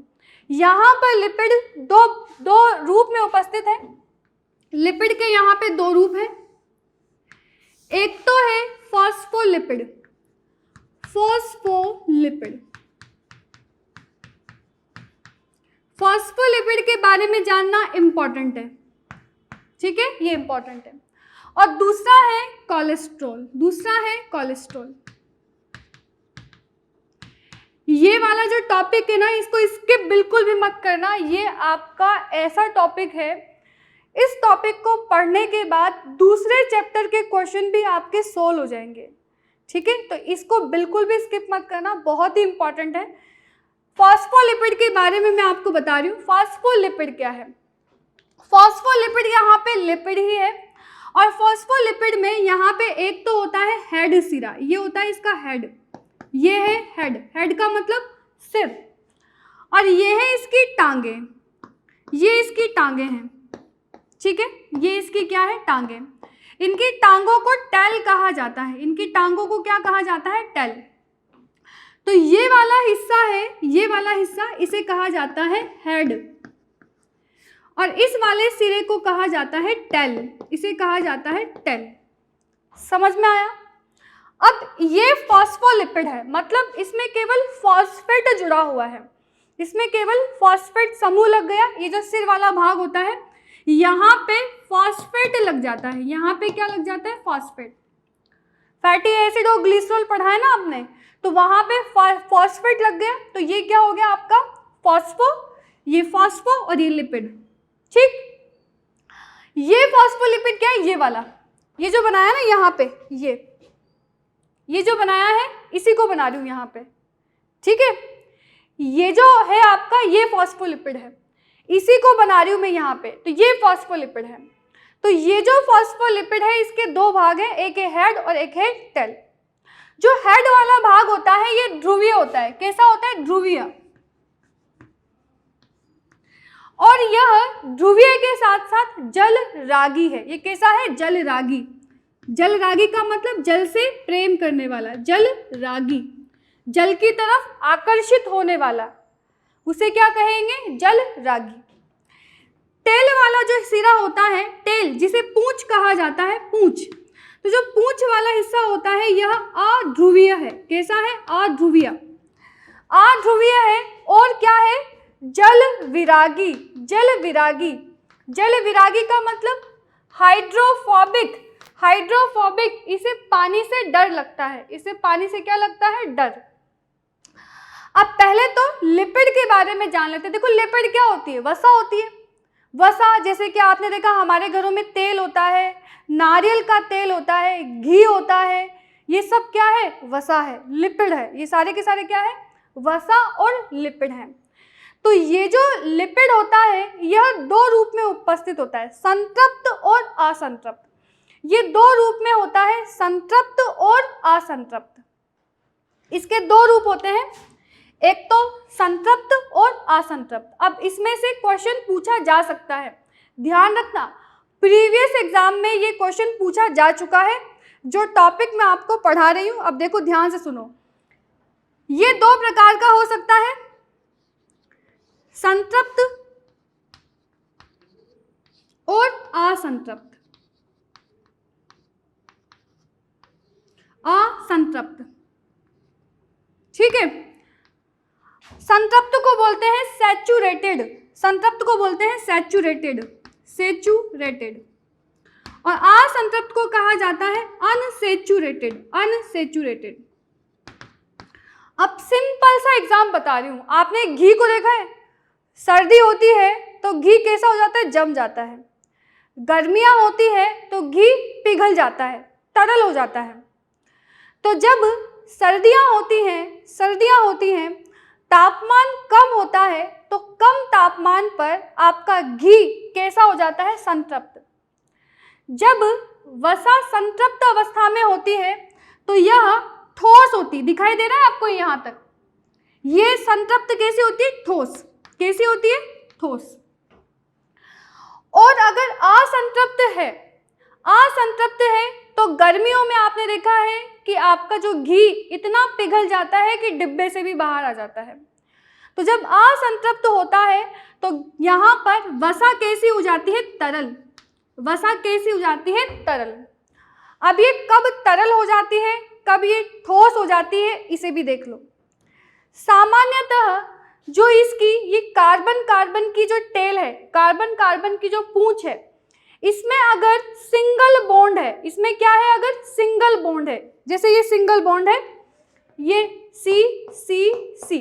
यहाँ पर लिपिड दो रूप में उपस्थित है। लिपिड के यहाँ पे दो रूप है। एक तो है फॉस्फोलिपिड। फॉस्फोलिपिड फॉस्फोलिपिड के बारे में जानना इंपॉर्टेंट है, ठीक है, ये इंपॉर्टेंट है। और दूसरा है कोलेस्ट्रॉल। दूसरा है कोलेस्ट्रॉल। ये वाला जो टॉपिक है ना, इसको स्किप बिल्कुल भी मत करना। ये आपका ऐसा टॉपिक है, इस टॉपिक को पढ़ने के बाद दूसरे चैप्टर के क्वेश्चन भी आपके सोल्व हो जाएंगे, ठीक है। तो इसको बिल्कुल भी स्किप मत करना, बहुत ही इंपॉर्टेंट है। फॉस्फोलिपिड के बारे में मैं आपको बता रही हूँ। फॉस्फोलिपिड क्या है? फॉस्फोलिपिड यहाँ पे लिपिड ही है। और फॉस्फोलिपिड में यहाँ पे एक तो होता है हेड सिरा, ये होता है इसका हेड, ये है हेड। हेड का मतलब सिर। और ये है इसकी टांगे, ये इसकी टांगे हैं, ठीक है। ये इसकी क्या है? टांगे। इनकी टांगों को टेल कहा जाता है। इनकी टांगों को क्या कहा जाता है? टेल। तो ये वाला हिस्सा है, ये वाला हिस्सा, इसे कहा जाता है हेड। और इस वाले सिरे को कहा जाता है टेल, इसे कहा जाता है टेल। समझ में आया? अब ये फॉस्फोलिपिड है, मतलब इसमें केवल फॉस्फेट जुड़ा हुआ है, इसमें केवल फॉस्फेट समूह लग गया। ये जो सिर वाला भाग होता है, यहाँ पे फॉस्फेट लग जाता है। यहाँ पे क्या लग जाता है? फॉस्फेट। फैटी एसिड और ग्लिसरॉल पढ़ा है ना आपने, तो वहाँ पे फॉस्फेट लग गया। तो ये क्या हो गया आपका? फॉस्फो। ये फॉस्फो और ये लिपिड, ठीक। ये फॉस्फोलिपिड क्या है? ये वाला, ये जो बनाया ना यहाँ पे, ये जो बनाया है, इसी को बना रही हूँ यहाँ पे, ठीक है। ये जो है आपका, ये फॉस्फोलिपिड है, इसी को बना रही हूँ मैं यहाँ पे। तो ये फॉस्फोलिपिड है। तो ये जो फॉस्फोलिपिड है, इसके दो भाग हैं, एक है हेड और एक है टेल। जो हेड वाला भाग होता है ये ध्रुवीय होता है। कैसा होता है? ध्रुवीय। और यह ध्रुवीय के साथ साथ जल रागी है। ये कैसा है? जल रागी। जल रागी का मतलब जल से प्रेम करने वाला, जल रागी, जल की तरफ आकर्षित होने वाला, उसे क्या कहेंगे? जल रागी। टेल वाला जो सिरा होता है, टेल, जिसे पूंछ कहा जाता है, पूंछ, तो जो पूंछ वाला हिस्सा होता है यह अध्रुवीय है। कैसा है? अध्रुवीय। अध्रुवीय है। और क्या है? जल विरागी। जल विरागी। जल विरागी का मतलब हाइड्रोफोबिक। हाइड्रोफोबिक, इसे पानी से डर लगता है। इसे पानी से क्या लगता है? डर। अब पहले तो लिपिड के बारे में जान लेते हैं। देखो लिपिड क्या होती है? वसा होती है। वसा, जैसे कि आपने देखा हमारे घरों में तेल होता है, नारियल का तेल होता है, घी होता है, ये सब क्या है? वसा है, लिपिड है। ये सारे के सारे क्या है? वसा और लिपिड हैं। तो ये जो लिपिड होता है यह दो रूप में उपस्थित होता है, संतृप्त और असंतृप्त। ये दो रूप में होता है, संतृप्त और असंतृप्त। इसके दो रूप होते हैं, एक तो संतृप्त और असंतृप्त। अब इसमें से क्वेश्चन पूछा जा सकता है, ध्यान रखना प्रीवियस एग्जाम में ये क्वेश्चन पूछा जा चुका है। जो टॉपिक मैं आपको पढ़ा रही हूँ, अब देखो ध्यान से सुनो, ये दो प्रकार का हो सकता है, संतृप्त और असंतृप्त। असंतृप्त, ठीक है। संतृप्त को बोलते हैं सैचुरेटेड, संतृप्त को बोलते हैं सैचुरेटेड, सैचुरेटेड, और असंतृप्त को कहा जाता है अनसैचुरेटेड, अनसैचुरेटेड। अब सिंपल सा एग्जाम बता रही हूं, आपने घी को देखा है? सर्दी होती है तो घी कैसा हो जाता है? जम जाता है। गर्मियां होती है तो घी पिघल जाता है, तरल हो जाता है। तो जब सर्दियां होती हैं, तापमान कम होता है, तो कम तापमान पर आपका घी कैसा हो जाता है? संतृप्त। जब वसा संतृप्त अवस्था में होती है तो यह ठोस होती, दिखाई दे रहा है आपको यहाँ तक? ये संतृप्त कैसी होती है? ठोस। कैसी होती है? ठोस। और अगर असंतृप्त है तो गर्मियों में आपने देखा है कि आपका जो घी इतना पिघल जाता है कि डिब्बे से भी बाहर आ जाता है। तो जब असंतृप्त होता है तो यहाँ पर वसा कैसी हो जाती है? तरल। वसा कैसी हो जाती है? तरल। अब ये कब तरल हो जाती है, कब ये ठोस हो जाती है, इसे भी देख लो। सामान्यतः जो इसकी ये कार्बन की जो टेल है, कार्बन की जो पूंछ है, इसमें अगर सिंगल बॉन्ड है, इसमें क्या है? अगर सिंगल बॉन्ड है, जैसे ये सिंगल बॉन्ड है, ये सी सी सी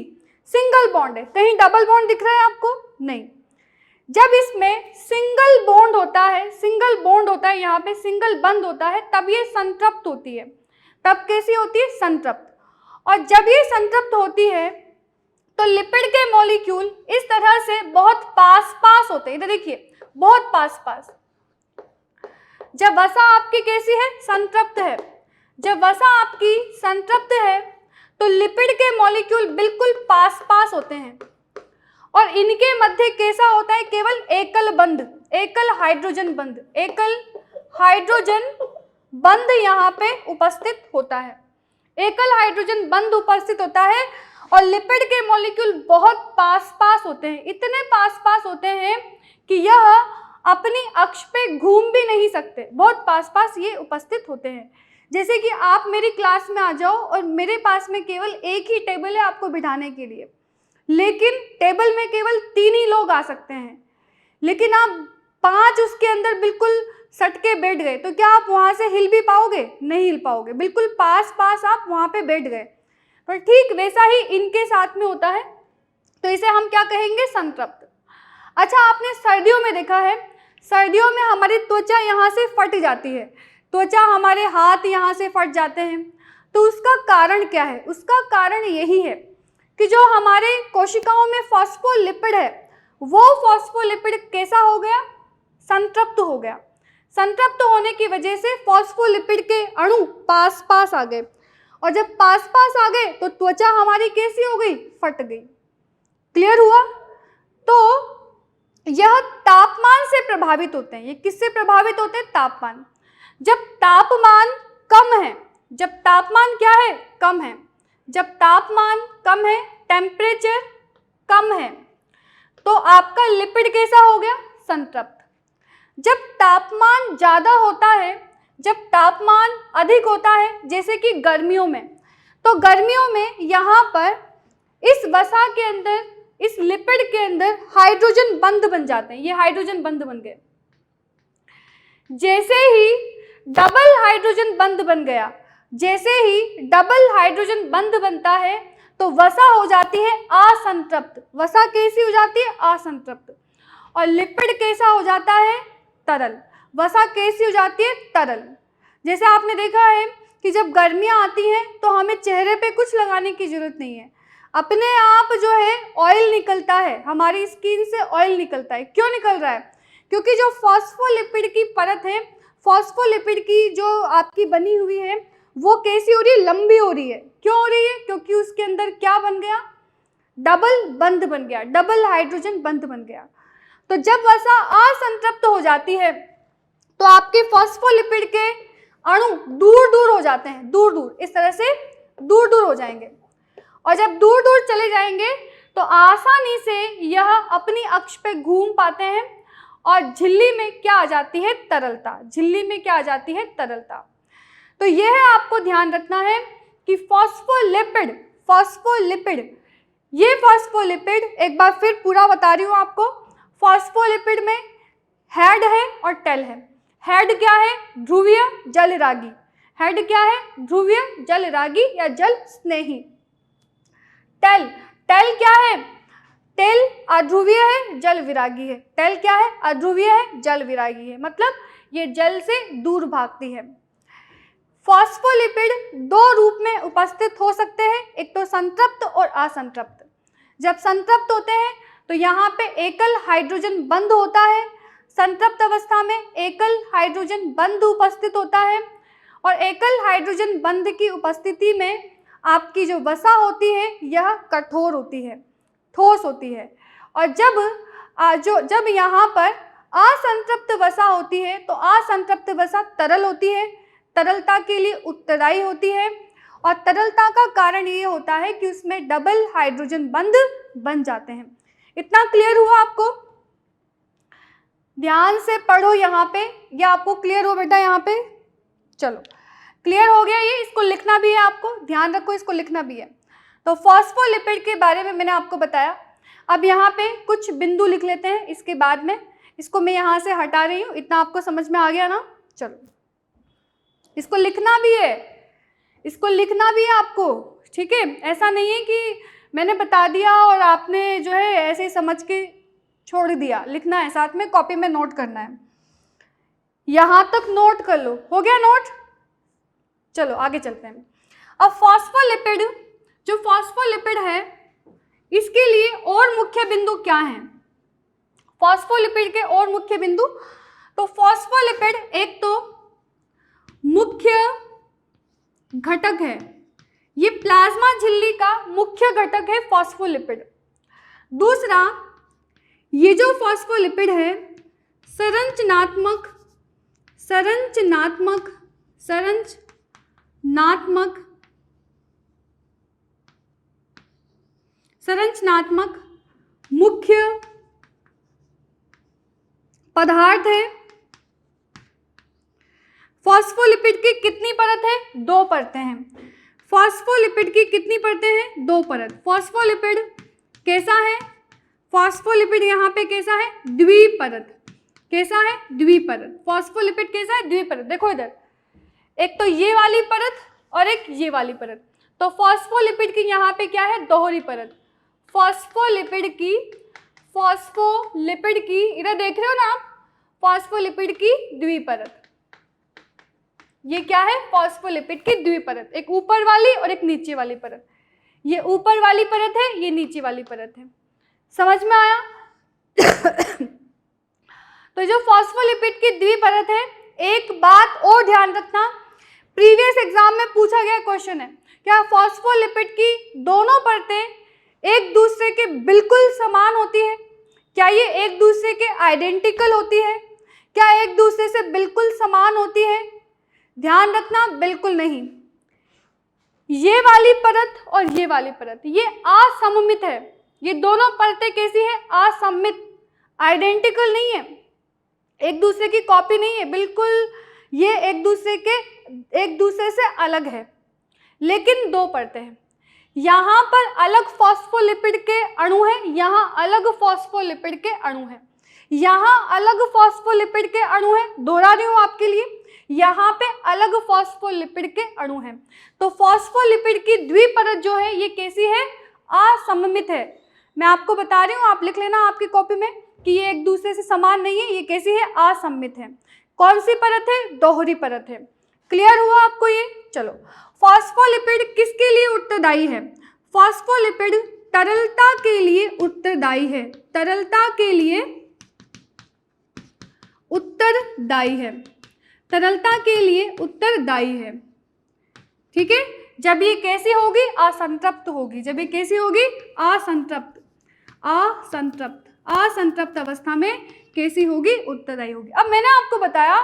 सिंगल बॉन्ड है, कहीं डबल बॉन्ड दिख रहा है आपको? नहीं। जब इसमें सिंगल बॉन्ड होता है, यहाँ पे सिंगल बंद होता है, तब ये संतृप्त होती है। तब कैसी होती है? संतृप्त। और जब ये संतृप्त होती है तो लिपिड के मॉलिक्यूल इस तरह से बहुत पास होते हैं, इधर देखिए, बहुत पास। जब वसा आपकी कैसी है? संतृप्त है। जब वसा आपकी संतृप्त है तो लिपिड के मॉलिक्यूल बिल्कुल पास होते हैं, और इनके मध्य कैसा होता है? केवल एकल बंध, एकल हाइड्रोजन बंध यहाँ पे उपस्थित होता है। एकल हाइड्रोजन बंध उपस्थित होता है, और लिपिड के मॉलिक्यूल बहुत पास होते हैं, इतने पास होते हैं कि यह अपनी अक्ष पे घूम भी नहीं सकते, बहुत पास ये उपस्थित होते हैं। जैसे कि आप मेरी क्लास में आ जाओ और मेरे पास में केवल एक ही टेबल है आपको बिठाने के लिए, लेकिन टेबल में केवल 3 ही लोग आ सकते हैं, लेकिन आप 5 उसके अंदर बिल्कुल सट के बैठ गए, तो क्या आप वहाँ से हिल भी पाओगे? नहीं हिल पाओगे, बिल्कुल पास आप वहाँ पे बैठ गए। पर ठीक वैसा ही इनके साथ में होता है, तो इसे हम क्या कहेंगे? संतृप्त। अच्छा, आपने सर्दियों में देखा है, सर्दियों में हमारी त्वचा यहाँ से फट जाती है, त्वचा हमारे हाथ यहाँ से फट जाते हैं। तो उसका कारण क्या है? उसका कारण यही है कि जो हमारे कोशिकाओं में फॉस्फोलिपिड है, वो फॉस्फोलिपिड कैसा हो गया? संतृप्त हो गया। संतृप्त होने की वजह से फॉस्फोलिपिड के अणु पास आ गए, और जब पास आ गए तो त्वचा हमारी कैसी हो गई? फट गई। क्लियर हुआ? तो यह तापमान से प्रभावित होते हैं। ये किससे प्रभावित होते हैं? तापमान। जब तापमान कम है, जब तापमान क्या है? कम है। जब तापमान कम है, टेम्परेचर कम है, तो आपका लिपिड कैसा हो गया? संतृप्त। जब तापमान ज़्यादा होता है, जब तापमान अधिक होता है, जैसे कि गर्मियों में, तो गर्मियों में यहाँ पर इस वसा के अंदर, इस लिपिड के अंदर हाइड्रोजन बंध बन जाते हैं। ये हाइड्रोजन बंध बन गए। जैसे ही डबल हाइड्रोजन बंध बन गया, जैसे ही डबल हाइड्रोजन बंध बनता है, तो वसा हो जाती है असंतृप्त। वसा कैसी हो जाती है? असंतृप्त। और लिपिड कैसा हो जाता है? तरल। वसा कैसी हो जाती है? तरल। जैसे आपने देखा है कि जब गर्मियाँ आती हैं तो हमें चेहरे पे कुछ लगाने की ज़रूरत नहीं है, अपने आप जो है ऑयल निकलता है, हमारी स्किन से ऑयल निकलता है। क्यों निकल रहा है? क्योंकि जो फॉस्फोलिपिड की परत है, फॉस्फोलिपिड की जो आपकी बनी हुई है, वो कैसी हो रही है? लंबी हो रही है। क्यों हो रही है? क्योंकि उसके अंदर क्या बन गया? डबल बंध बन गया, डबल हाइड्रोजन बंध बन गया। तो जब वसा असंतृप्त हो जाती है तो आपके फॉस्फोलिपिड के अणु दूर दूर हो जाते हैं, दूर दूर, इस तरह से दूर दूर हो जाएंगे। और जब दूर दूर चले जाएंगे तो आसानी से यह अपनी अक्ष पे घूम पाते हैं और झिल्ली में क्या आ जाती है? तरलता। झिल्ली में क्या आ जाती है? तरलता। तो यह आपको ध्यान रखना है कि फॉस्फोलिपिड, ये फॉस्फोलिपिड, एक बार फिर पूरा बता रही हूँ आपको, फॉस्फोलिपिड में हेड है और टेल है। हेड क्या है? ध्रुवीय जलरागी। हेड क्या है? ध्रुवीय जलरागी या जल स्नेही। टेल क्या है? टेल अध्रुवीय है, जल विरागी है। टेल क्या है? अध्रुवीय है, जल विरागी है, मतलब ये जल से दूर भागती है। फॉस्फोलिपिड दो रूप में उपस्थित हो सकते हैं, एक तो संतृप्त और असंतृप्त। जब संतृप्त होते हैं तो यहाँ पे एकल हाइड्रोजन बंध होता है, संतृप्त अवस्था में एकल हाइड्रोजन बंध उपस्थित होता है, और एकल हाइड्रोजन बंध की उपस्थिति में आपकी जो वसा होती है यह कठोर होती है, ठोस होती है। और जब यहाँ पर असंतृप्त वसा होती है तो असंतृप्त वसा तरल होती है, तरलता के लिए उत्तरदायी होती है, और तरलता का कारण ये होता है कि उसमें डबल हाइड्रोजन बंध बन जाते हैं। इतना क्लियर हुआ आपको? ध्यान से पढ़ो यहाँ पे, ये आपको क्लियर हो बेटा? यहाँ पे चलो क्लियर हो गया ये। इसको लिखना भी है आपको, ध्यान रखो, इसको लिखना भी है। तो फॉस्फोलिपिड के बारे में मैंने आपको बताया। अब यहाँ पे कुछ बिंदु लिख लेते हैं इसके बाद में, इसको मैं यहाँ से हटा रही हूँ। इतना आपको समझ में आ गया ना? चलो, इसको लिखना भी है, इसको लिखना भी है आपको, ठीक है? ऐसा नहीं है कि मैंने बता दिया और आपने जो है ऐसे ही समझ के छोड़ दिया। लिखना है, साथ में कॉपी में नोट करना है। यहाँ तक नोट कर लो, हो गया नोट? चलो आगे चलते हैं। अब फॉस्फोलिपिड, जो फॉस्फोलिपिड है, इसके लिए और मुख्य बिंदु क्या हैं? फॉस्फोलिपिड के और मुख्य बिंदु, तो फॉस्फोलिपिड एक तो मुख्य घटक है, ये प्लाज्मा झिल्ली का मुख्य घटक है फॉस्फोलिपिड। दूसरा, ये जो फॉस्फोलिपिड है संरचनात्मक मुख्य पदार्थ है। फॉस्फोलिपिड की कितनी परत है? दो परतें हैं। फॉस्फोलिपिड की कितनी परतें हैं? दो परत। फॉस्फोलिपिड कैसा है? फॉस्फोलिपिड यहाँ पे कैसा है? द्विपरत। कैसा है? द्विपरत। फॉस्फोलिपिड कैसा है? द्विपरत। देखो इधर, एक तो ये वाली परत और एक ये वाली परत। तो फॉस्फोलिपिड की यहाँ पे क्या है? दोहरी परत। फॉस्फोलिपिड की इधर देख रहे हो ना आप, फॉस्फोलिपिड की द्विपरत। ये क्या है? फॉस्फोलिपिड की द्विपरत, एक ऊपर वाली और एक नीचे वाली परत। ये ऊपर वाली परत है, ये नीचे वाली परत है। समझ में आया? तो जो फॉस्फोलिपिड की द्विपरत है, एक बात और ध्यान रखना, प्रीवियस एग्जाम में पूछा गया क्वेश्चन है, क्या फॉस्फोलिपिड की दोनों परतें एक दूसरे के बिल्कुल समान होती है? क्या ये एक दूसरे के आइडेंटिकल होती है? क्या एक दूसरे से बिल्कुल समान होती है? ध्यान रखना, बिल्कुल नहीं। ये वाली परत और ये वाली परत ये असममित है। ये दोनों परतें कैसी है? असममित, आइडेंटिकल नहीं है, एक दूसरे की कॉपी नहीं है, बिल्कुल ये एक दूसरे से अलग है, लेकिन दो परतें हैं। यहाँ पर अलग फॉस्फोलिपिड के अणु हैं, यहाँ अलग फॉस्फोलिपिड के अणु हैं, यहाँ अलग फॉस्फोलिपिड के अणु हैं। दोहरा रही हूँ आपके लिए, यहाँ पे अलग फॉस्फोलिपिड के अणु हैं। तो फॉस्फोलिपिड की द्विपरत जो है ये कैसी है? असममित है। मैं आपको बता रही हूँ, आप लिख लेना आपकी कॉपी में कि ये एक दूसरे से समान नहीं है, ये कैसी है? असममित है। कौन सी परत है? दोहरी परत है। क्लियर हुआ आपको ये? चलो, फॉस्फोलिपिड किसके लिए उत्तरदायी है? फॉस्फोलिपिड तरलता के लिए उत्तरदायी है, तरलता के लिए उत्तरदायी है, तरलता के लिए उत्तरदायी है। ठीक है, जब ये कैसी होगी? असंतृप्त होगी। जब ये कैसी होगी? असंतृप्त, असंतृप्त, असंतृप्त अवस्था में कैसी होगी? उत्तरदायी होगी। अब मैंने आपको बताया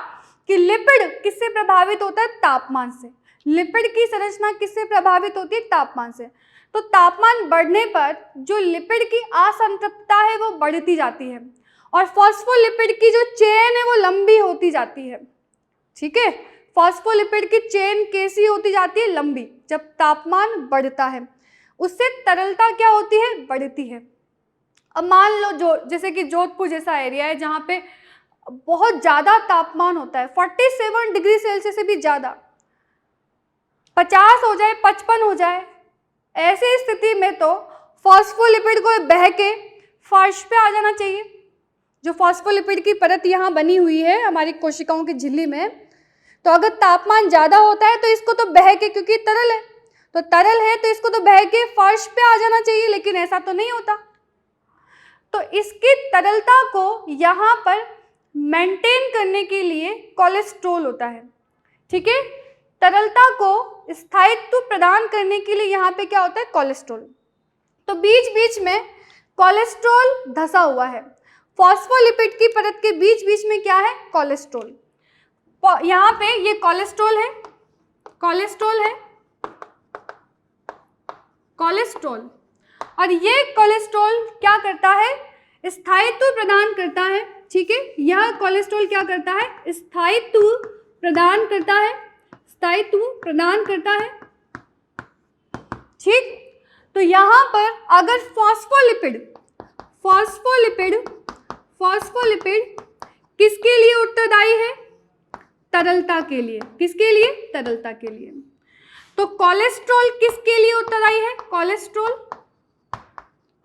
कि लिपिड किससे प्रभावित होता है? तापमान से। लिपिड की संरचना किससे प्रभावित होती है? तापमान से। तो तापमान बढ़ने पर जो लिपिड की असंतृप्तता है वो बढ़ती जाती है और फॉस्फोलिपिड की जो चेन है वो लंबी होती जाती है। ठीक है, फॉस्फोलिपिड की चेन कैसी होती जाती है? लंबी। जब तापमान बढ़ता है उससे तरलता क्या होती है? बढ़ती है। अब मान लो जो जैसे कि जोधपुर जैसा एरिया है जहाँ पे बहुत ज़्यादा तापमान होता है, 47 डिग्री सेल्सियस से भी ज़्यादा, 50 हो जाए, 55 हो जाए, ऐसी स्थिति में तो फॉस्फोलिपिड को बह के फर्श पे आ जाना चाहिए। जो फॉस्फोलिपिड की परत यहाँ बनी हुई है हमारी कोशिकाओं की झिल्ली में, तो अगर तापमान ज़्यादा होता है तो इसको तो बह के, क्योंकि तरल है, तो तरल है तो इसको तो बह के फर्श पे आ जाना चाहिए, लेकिन ऐसा तो नहीं होता। तो इसकी तरलता को यहाँ पर मेंटेन करने के लिए कोलेस्ट्रॉल होता है। ठीक है, तरलता को स्थायित्व प्रदान करने के लिए यहाँ पे क्या होता है? कोलेस्ट्रॉल। तो बीच बीच में कोलेस्ट्रॉल धसा हुआ है। फॉस्फोलिपिड की परत के बीच बीच में क्या है? कोलेस्ट्रॉल। यहाँ पे ये कोलेस्ट्रॉल है, कोलेस्ट्रॉल है, कोलेस्ट्रॉल, और ये कोलेस्ट्रॉल क्या करता है? स्थायित्व प्रदान करता है। ठीक है, यह कोलेस्ट्रॉल क्या करता है? स्थायित्व प्रदान करता है, स्थायित्व प्रदान करता है। ठीक, तो यहाँ पर अगर फॉस्फोलिपिड किसके लिए उत्तरदायी है? तरलता के लिए। किसके लिए? तरलता के लिए। तो कोलेस्ट्रॉल किसके लिए उत्तरदायी है? कोलेस्ट्रॉल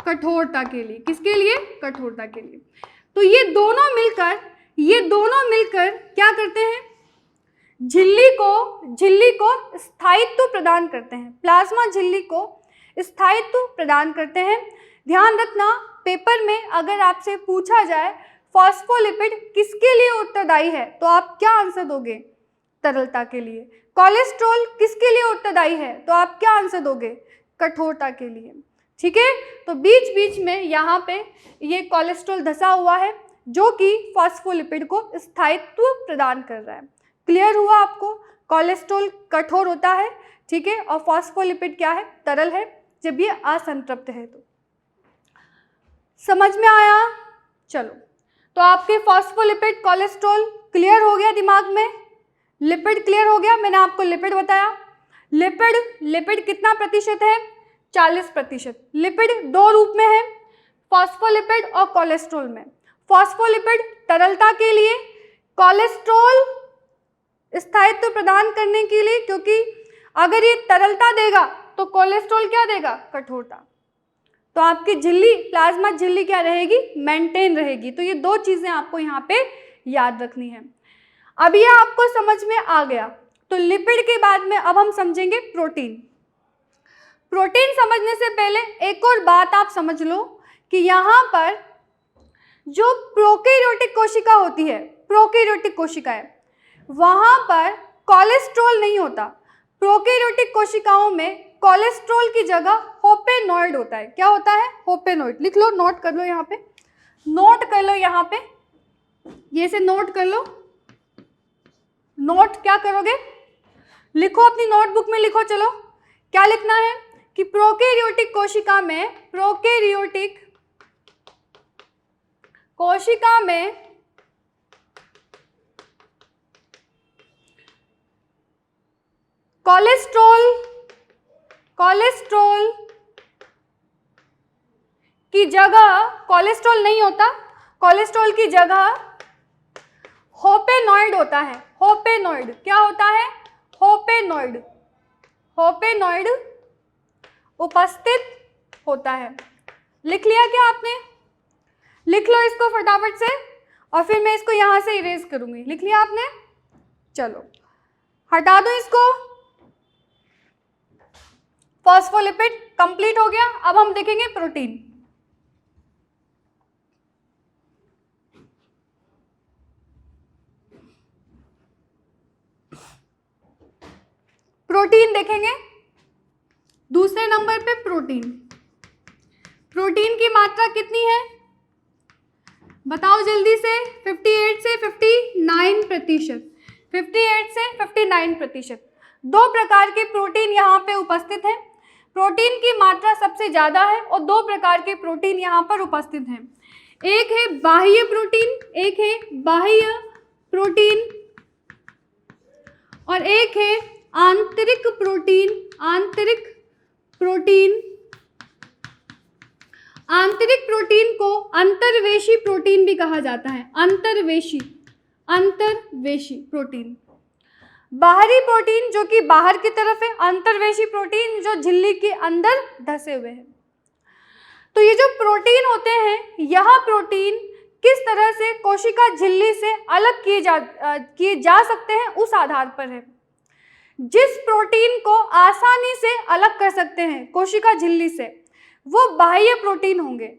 कठोरता के लिए। किसके लिए? कठोरता के लिए। तो ये दोनों मिलकर क्या करते हैं? झिल्ली को स्थायित्व प्रदान करते हैं, प्लाज्मा झिल्ली को स्थायित्व प्रदान करते हैं। ध्यान रखना, पेपर में अगर आपसे पूछा जाए फॉस्फोलिपिड किसके लिए उत्तरदायी है तो आप क्या आंसर दोगे? तरलता के लिए। कोलेस्ट्रॉल किसके लिए उत्तरदायी है तो आप क्या आंसर दोगे? कठोरता के लिए। ठीक है, तो बीच बीच में यहाँ पे ये कोलेस्ट्रॉल धसा हुआ है जो कि फॉस्फोलिपिड को स्थायित्व प्रदान कर रहा है। क्लियर हुआ आपको? कोलेस्ट्रॉल कठोर होता है, ठीक है, और फॉस्फोलिपिड क्या है? तरल है जब ये असंतृप्त है। तो समझ में आया? चलो, तो आपके फॉस्फोलिपिड कोलेस्ट्रॉल क्लियर हो गया दिमाग में, लिपिड क्लियर हो गया। मैंने आपको लिपिड बताया। लिपिड कितना प्रतिशत है? 40%। लिपिड दो रूप में है, फॉस्फोलिपिड और कोलेस्ट्रॉल में। फॉस्फोलिपिड तरलता के लिए, कोलेस्ट्रॉल स्थायित्व प्रदान करने के लिए, क्योंकि अगर ये तरलता देगा तो कोलेस्ट्रॉल क्या देगा? कठोरता। तो आपकी झिल्ली, प्लाज्मा झिल्ली क्या रहेगी? मेंटेन रहेगी। तो ये दो चीजें आपको यहाँ पे याद रखनी है। अब ये आपको समझ में आ गया। तो लिपिड के बाद में अब हम समझेंगे प्रोटीन। प्रोटीन समझने से पहले एक और बात आप समझ लो कि यहाँ पर जो प्रोकैरियोटिक कोशिका होती है, प्रोकैरियोटिक कोशिकाएं, वहाँ पर कोलेस्ट्रॉल नहीं होता। प्रोकैरियोटिक कोशिकाओं में कोलेस्ट्रॉल की जगह होपेनॉइड होता है। क्या होता है? होपेनॉइड। लिख लो, नोट कर लो, यहाँ पे नोट कर लो, यहाँ पे ये से नोट कर लो। नोट क्या करोगे? लिखो, अपनी नोटबुक में लिखो। चलो, क्या लिखना है कि प्रोकैरियोटिक कोशिका में, प्रोकैरियोटिक कोशिका में कोलेस्ट्रॉल की जगह कोलेस्ट्रॉल नहीं होता, कोलेस्ट्रॉल की जगह होपेनॉइड होता है। होपेनॉइड क्या होता है? होपेनॉइड, होपेनॉइड उपस्थित होता है। लिख लिया क्या आपने? लिख लो इसको फटाफट से, और फिर मैं इसको यहाँ से इरेज करूँगी। लिख लिया आपने? चलो, हटा दो इसको। फॉस्फोलिपिड कंप्लीट हो गया। अब हम देखेंगे प्रोटीन। प्रोटीन देखेंगे दूसरे नंबर पे प्रोटीन। प्रोटीन की मात्रा कितनी है बताओ जल्दी से। 58 से 59%। 58 से 59%। दो प्रकार के प्रोटीन यहाँ पे उपस्थित हैं। प्रोटीन की मात्रा सबसे ज़्यादा है और दो प्रकार के प्रोटीन यहाँ पर उपस्थित हैं। एक है बाह्य प्रोटीन, एक है बाह्य प्रोटीन और एक है आंतरिक प्रोटीन। आंतरिक प्रोटीन, आंतरिक प्रोटीन को अंतर्वेशी प्रोटीन भी कहा जाता है। अंतर्वेशी, अंतर्वेशी प्रोटीन। बाहरी प्रोटीन जो कि बाहर की तरफ है, अंतर्वेशी प्रोटीन जो झिल्ली के अंदर धसे हुए हैं। तो ये जो प्रोटीन होते हैं, यह प्रोटीन किस तरह से कोशिका झिल्ली से अलग किए जा सकते हैं उस आधार पर है। जिस प्रोटीन को आसानी से अलग कर सकते हैं कोशिका झिल्ली से, वो बाह्य प्रोटीन होंगे।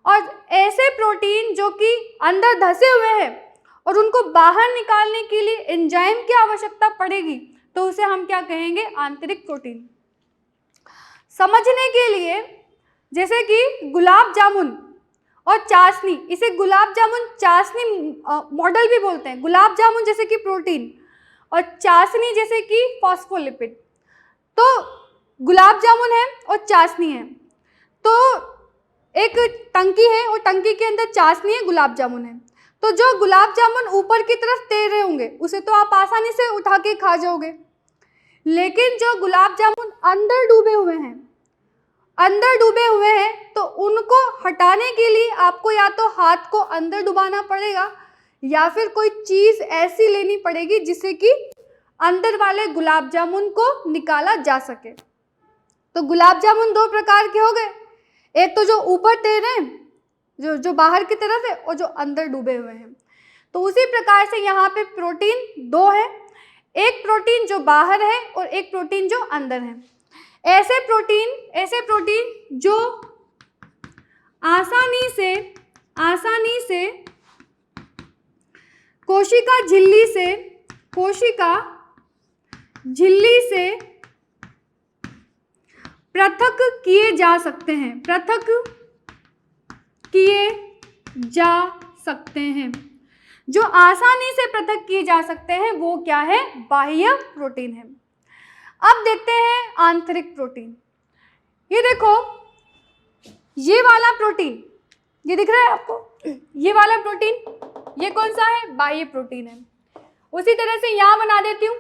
और ऐसे प्रोटीन जो कि अंदर धसे हुए हैं और उनको बाहर निकालने के लिए एंजाइम की आवश्यकता पड़ेगी, तो उसे हम क्या कहेंगे? आंतरिक प्रोटीन। समझने के लिए जैसे कि गुलाब जामुन और चाशनी, इसे गुलाब जामुन चाशनी मॉडल भी बोलते हैं। गुलाब जामुन जैसे कि प्रोटीन और चाशनी जैसे कि फॉस्फोलिपिड। तो गुलाब जामुन है और चाशनी है, तो एक टंकी है और टंकी के अंदर चाशनी है, गुलाब जामुन है। तो जो गुलाब जामुन ऊपर की तरफ तैर रहे होंगे उसे तो आप आसानी से उठा के खा जाओगे, लेकिन जो गुलाब जामुन अंदर डूबे हुए हैं, तो उनको हटाने के लिए आपको या तो हाथ को अंदर डुबाना पड़ेगा या फिर कोई चीज़ ऐसी लेनी पड़ेगी जिससे कि अंदर वाले गुलाब जामुन को निकाला जा सके। तो गुलाब जामुन दो प्रकार के हो गए, एक तो जो ऊपर तैर रहे हैं, जो बाहर की तरफ है, और जो अंदर डूबे हुए हैं। तो उसी प्रकार से यहाँ पे प्रोटीन दो है, एक प्रोटीन जो बाहर है और एक प्रोटीन जो अंदर है। ऐसे प्रोटीन जो आसानी से कोशिका झिल्ली से पृथक किए जा सकते हैं, जो आसानी से पृथक किए जा सकते हैं, वो क्या है? बाह्य प्रोटीन है। अब देखते हैं आंतरिक प्रोटीन। ये देखो, ये वाला प्रोटीन, ये दिख रहा है आपको? ये वाला प्रोटीन, ये कौन सा है? बाह्य प्रोटीन है। उसी तरह से यहाँ बना देती हूँ,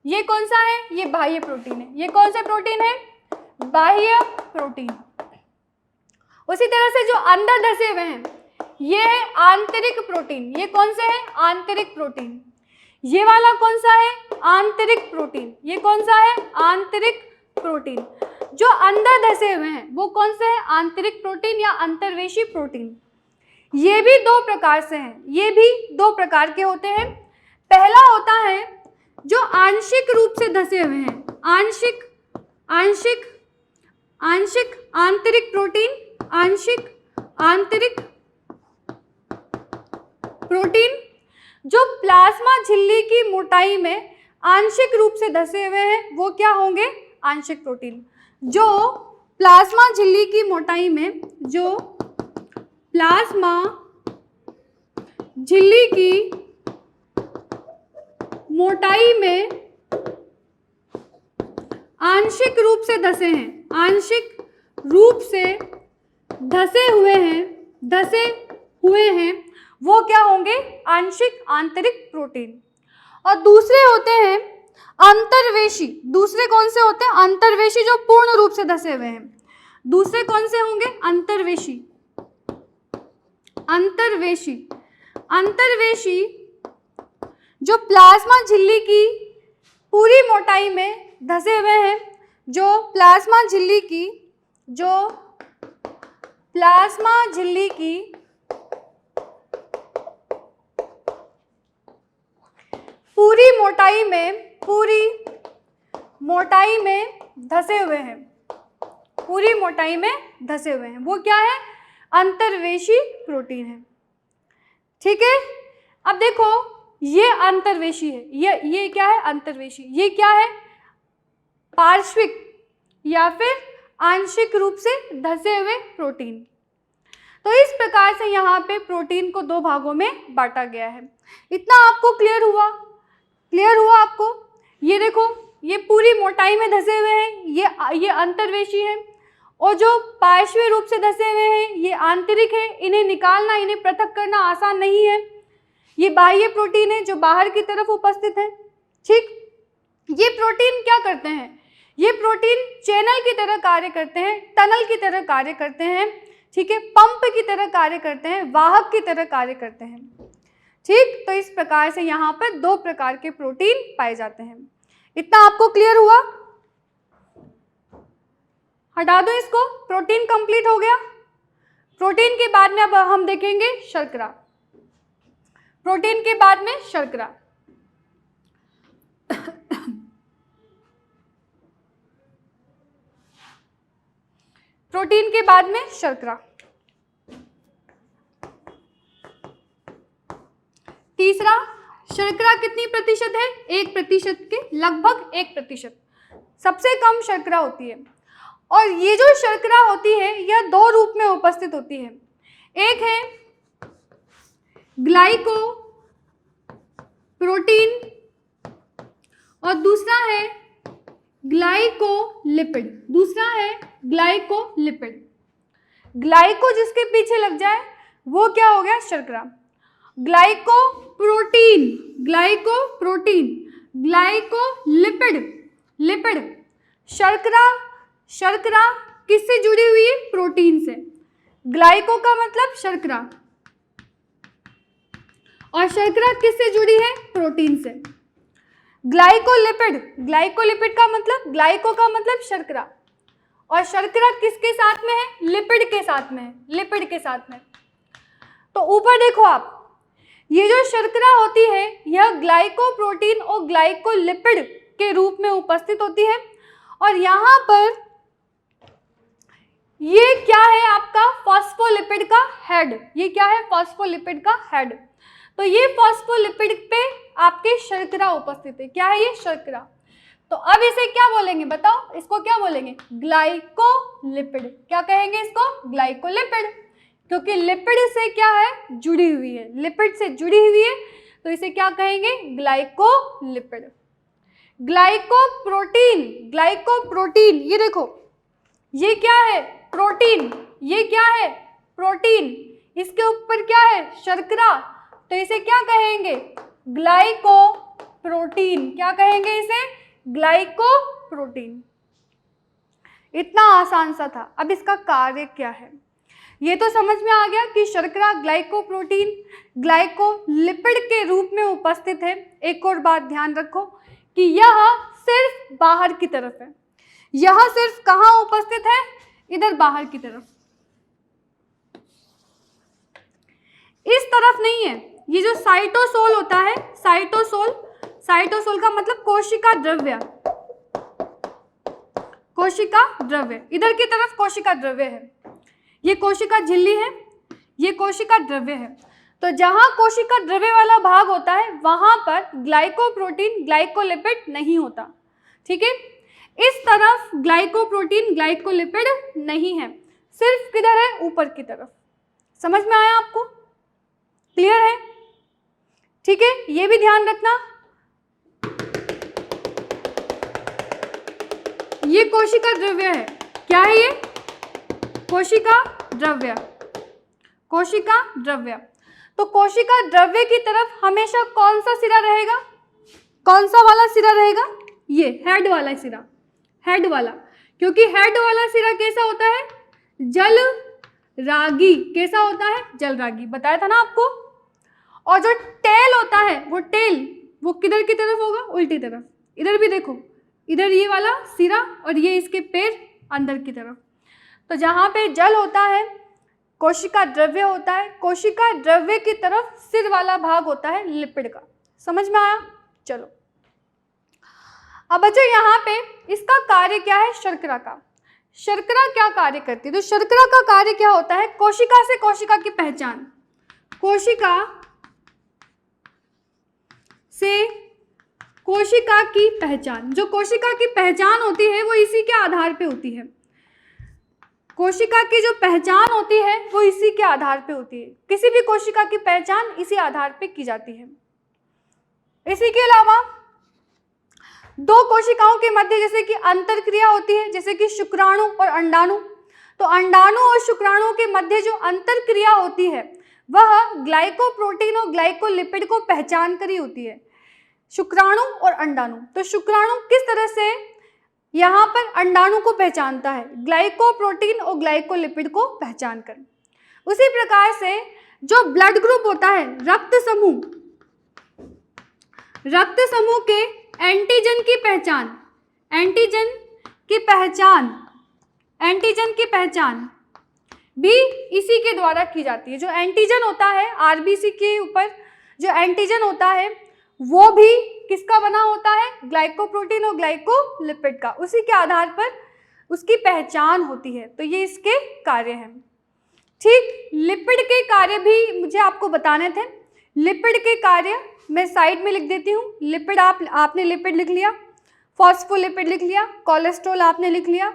ये कौन सा है? ये बाह्य प्रोटीन है। ये कौन सा प्रोटीन है? बाह्य प्रोटीन। उसी तरह से जो अंदर धसे हुए हैं, ये है आंतरिक प्रोटीन। ये कौन सा है? आंतरिक प्रोटीन। ये वाला कौन सा है? आंतरिक प्रोटीन। ये कौन सा है? आंतरिक प्रोटीन। जो अंदर धसे हुए हैं वो कौन सा है? आंतरिक प्रोटीन या अंतर्वेशी प्रोटीन। ये भी दो प्रकार से हैं, ये भी दो प्रकार के होते हैं। पहला होता है जो आंशिक रूप से धसे हुए हैं, आंशिक आंतरिक प्रोटीन, आंशिक आंतरिक प्रोटीन। जो प्लाज्मा झिल्ली की मोटाई में आंशिक रूप से धसे हुए हैं वो क्या होंगे? आंशिक प्रोटीन। जो प्लाज्मा झिल्ली की मोटाई में, जो प्लाज्मा झिल्ली की मोटाई में आंशिक रूप से धसे हैं, आंशिक रूप से धसे हुए हैं, वो क्या होंगे? आंशिक आंतरिक प्रोटीन। और दूसरे होते हैं अंतर्वेशी। दूसरे कौन से होते हैं? अंतर्वेशी, जो पूर्ण रूप से धसे हुए हैं। दूसरे कौन से होंगे? अंतर्वेशी। अंतर्वेशी जो प्लाज्मा झिल्ली की पूरी मोटाई में धसे हुए हैं, जो प्लाज्मा झिल्ली की पूरी मोटाई में धसे हुए हैं। पूरी मोटाई में धसे हुए हैं, वो क्या है? अंतर्वेशी प्रोटीन है। ठीक है, अब देखो ये अंतर्वेशी है, ये क्या है? अंतर्वेशी। ये क्या है? पार्श्विक या फिर आंशिक रूप से धसे हुए प्रोटीन। तो इस प्रकार से यहाँ पे प्रोटीन को दो भागों में बांटा गया है। इतना आपको क्लियर हुआ? क्लियर हुआ आपको? ये देखो, ये पूरी मोटाई में धसे हुए हैं, ये अंतर्वेशी है, और जो पार्श्वीय रूप से धसे हुए हैं ये आंतरिक है। इन्हें निकालना, इन्हें पृथक करना आसान नहीं है। ये बाह्य प्रोटीन है जो बाहर की तरफ उपस्थित है। ठीक, ये प्रोटीन क्या करते हैं? ये प्रोटीन चैनल की तरह कार्य करते हैं, टनल की तरह कार्य करते हैं, ठीक है, पंप की तरह कार्य करते हैं, वाहक की तरह कार्य करते हैं। ठीक, तो इस प्रकार से यहाँ पर दो प्रकार के प्रोटीन पाए जाते हैं। इतना आपको क्लियर हुआ? हटा दो इसको, प्रोटीन कंप्लीट हो गया। प्रोटीन के बाद में अब हम देखेंगे शर्करा। प्रोटीन के बाद में शर्करा। प्रोटीन के बाद में शर्करा। तीसरा, शर्करा कितनी प्रतिशत है? 1% के लगभग 1%, सबसे कम शर्करा होती है। और ये जो शर्करा होती है यह दो रूप में उपस्थित होती है। एक है ग्लाइको प्रोटीन और दूसरा है ग्लाइकोलिपिड। दूसरा है ग्लाइकोलिपिड। ग्लाइको जिसके पीछे लग जाए वो क्या हो गया? शर्करा। Glycoprotein, glycoprotein, glycolipid, lipid. शर्करा, शर्करा किससे जुड़ी हुई है? प्रोटीन से। ग्लाइको का मतलब शर्करा, और शर्करा किससे जुड़ी है? प्रोटीन से। ग्लाइकोलिपिड, ग्लाइकोलिपिड का मतलब, ग्लाइको का मतलब शर्करा, और शर्करा किसके साथ में है? लिपिड के साथ में है, लिपिड के साथ में। तो ऊपर देखो आप, ये जो शर्करा होती है यह ग्लाइकोप्रोटीन और ग्लाइकोलिपिड के रूप में उपस्थित होती है। और यहाँ पर ये क्या है? आपका फॉस्फोलिपिड का हेड। ये क्या है? फॉस्फोलिपिड का हेड। तो ये फॉस्फोलिपिड पे आपके शर्करा उपस्थित है। क्या है ये? शर्करा। तो अब इसे क्या बोलेंगे बताओ? इसको क्या बोलेंगे? ग्लाइकोलिपिड। क्या कहेंगे इसको? ग्लाइकोलिपिड, क्योंकि लिपिड से क्या है? जुड़ी हुई है, लिपिड से जुड़ी हुई है, तो इसे क्या कहेंगे? ग्लाइकोलिपिड। ग्लाइकोप्रोटीन, ग्लाइकोप्रोटीन, ये देखो ये क्या है? प्रोटीन। ये क्या है? प्रोटीन। इसके ऊपर क्या है? शर्करा, तो इसे क्या कहेंगे? ग्लाइकोप्रोटीन। क्या कहेंगे इसे? ग्लाइकोप्रोटीन। इतना आसान सा था। अब इसका कार्य क्या है ये तो समझ में आ गया कि शर्करा ग्लाइकोप्रोटीन ग्लाइकोलिपिड के रूप में उपस्थित है। एक और बात ध्यान रखो कि यह सिर्फ बाहर की तरफ है। यह सिर्फ कहाँ उपस्थित है? इधर बाहर की तरफ, इस तरफ नहीं है। ये जो साइटोसोल होता है, साइटोसोल, साइटोसोल का मतलब कोशिका द्रव्य, कोशिका द्रव्य, इधर की तरफ कोशिका द्रव्य है। ये कोशिका झिल्ली है, ये कोशिका द्रव्य है। तो जहां कोशिका द्रव्य वाला भाग होता है वहां पर ग्लाइकोप्रोटीन ग्लाइकोलिपिड नहीं होता। ठीक है, इस तरफ ग्लाइकोप्रोटीन ग्लाइकोलिपिड नहीं है, सिर्फ किधर है? ऊपर की तरफ। समझ में आया आपको? क्लियर है? ठीक है, ये भी ध्यान रखना। ये कोशिका द्रव्य है। क्या है ये? कोशिका द्रव्य, कोशिका द्रव्य। तो कोशिका द्रव्य की तरफ हमेशा कौन सा सिरा रहेगा? कौन सा वाला सिरा रहेगा? ये हेड वाला सिरा, हेड वाला, क्योंकि हेड वाला सिरा कैसा होता है? जल रागी। कैसा होता है? जल रागी, बताया था ना आपको। और जो टेल होता है वो टेल, वो किधर की तरफ होगा? उल्टी तरफ। इधर भी देखो, इधर ये वाला सिरा और ये इसके पैर अंदर की तरफ। तो जहाँ पे जल होता है, कोशिका द्रव्य होता है, कोशिका द्रव्य की तरफ सिर वाला भाग होता है लिपिड का। समझ में आया? चलो अब बच्चों यहाँ पे इसका कार्य क्या है शर्करा का? शर्करा क्या कार्य करती है? तो शर्करा का कार्य क्या होता है? कोशिका से कोशिका की पहचान, कोशिका से कोशिका की पहचान। जो कोशिका की पहचान होती है वो इसी के आधार पे होती है। कोशिका की जो पहचान होती है वो इसी के आधार पे होती है। किसी भी कोशिका की पहचान इसी आधार पे की जाती है। इसी के अलावा दो कोशिकाओं के मध्य जैसे कि अंतरक्रिया होती है, जैसे कि शुक्राणु और अंडाणु। तो अंडाणु और शुक्राणु के मध्य जो अंतरक्रिया होती है वह ग्लाइकोप्रोटीन और ग्लाइकोलिपिड को पहचान कर ही होती है, शुक्राणु और अंडाणु। तो शुक्राणु किस तरह से यहाँ पर अंडाणु को पहचानता है? ग्लाइकोप्रोटीन और ग्लाइकोलिपिड को पहचान कर। उसी प्रकार से जो ब्लड ग्रुप होता है, रक्त समूह, रक्त समूह के एंटीजन की पहचान, एंटीजन की पहचान, एंटीजन की पहचान भी इसी के द्वारा की जाती है। जो एंटीजन होता है आरबीसी के ऊपर, जो एंटीजन होता है वो भी किसका बना होता है? ग्लाइकोप्रोटीन और ग्लाइकोलिपिड का। उसी के आधार पर उसकी पहचान होती है। तो ये इसके कार्य हैं। ठीक, लिपिड के कार्य भी मुझे आपको बताने थे। लिपिड के कार्य मैं साइड में लिख देती हूँ। लिपिड आपने लिपिड लिख लिया, फॉस्फोलिपिड लिख लिया, कोलेस्ट्रॉल आपने लिख लिया।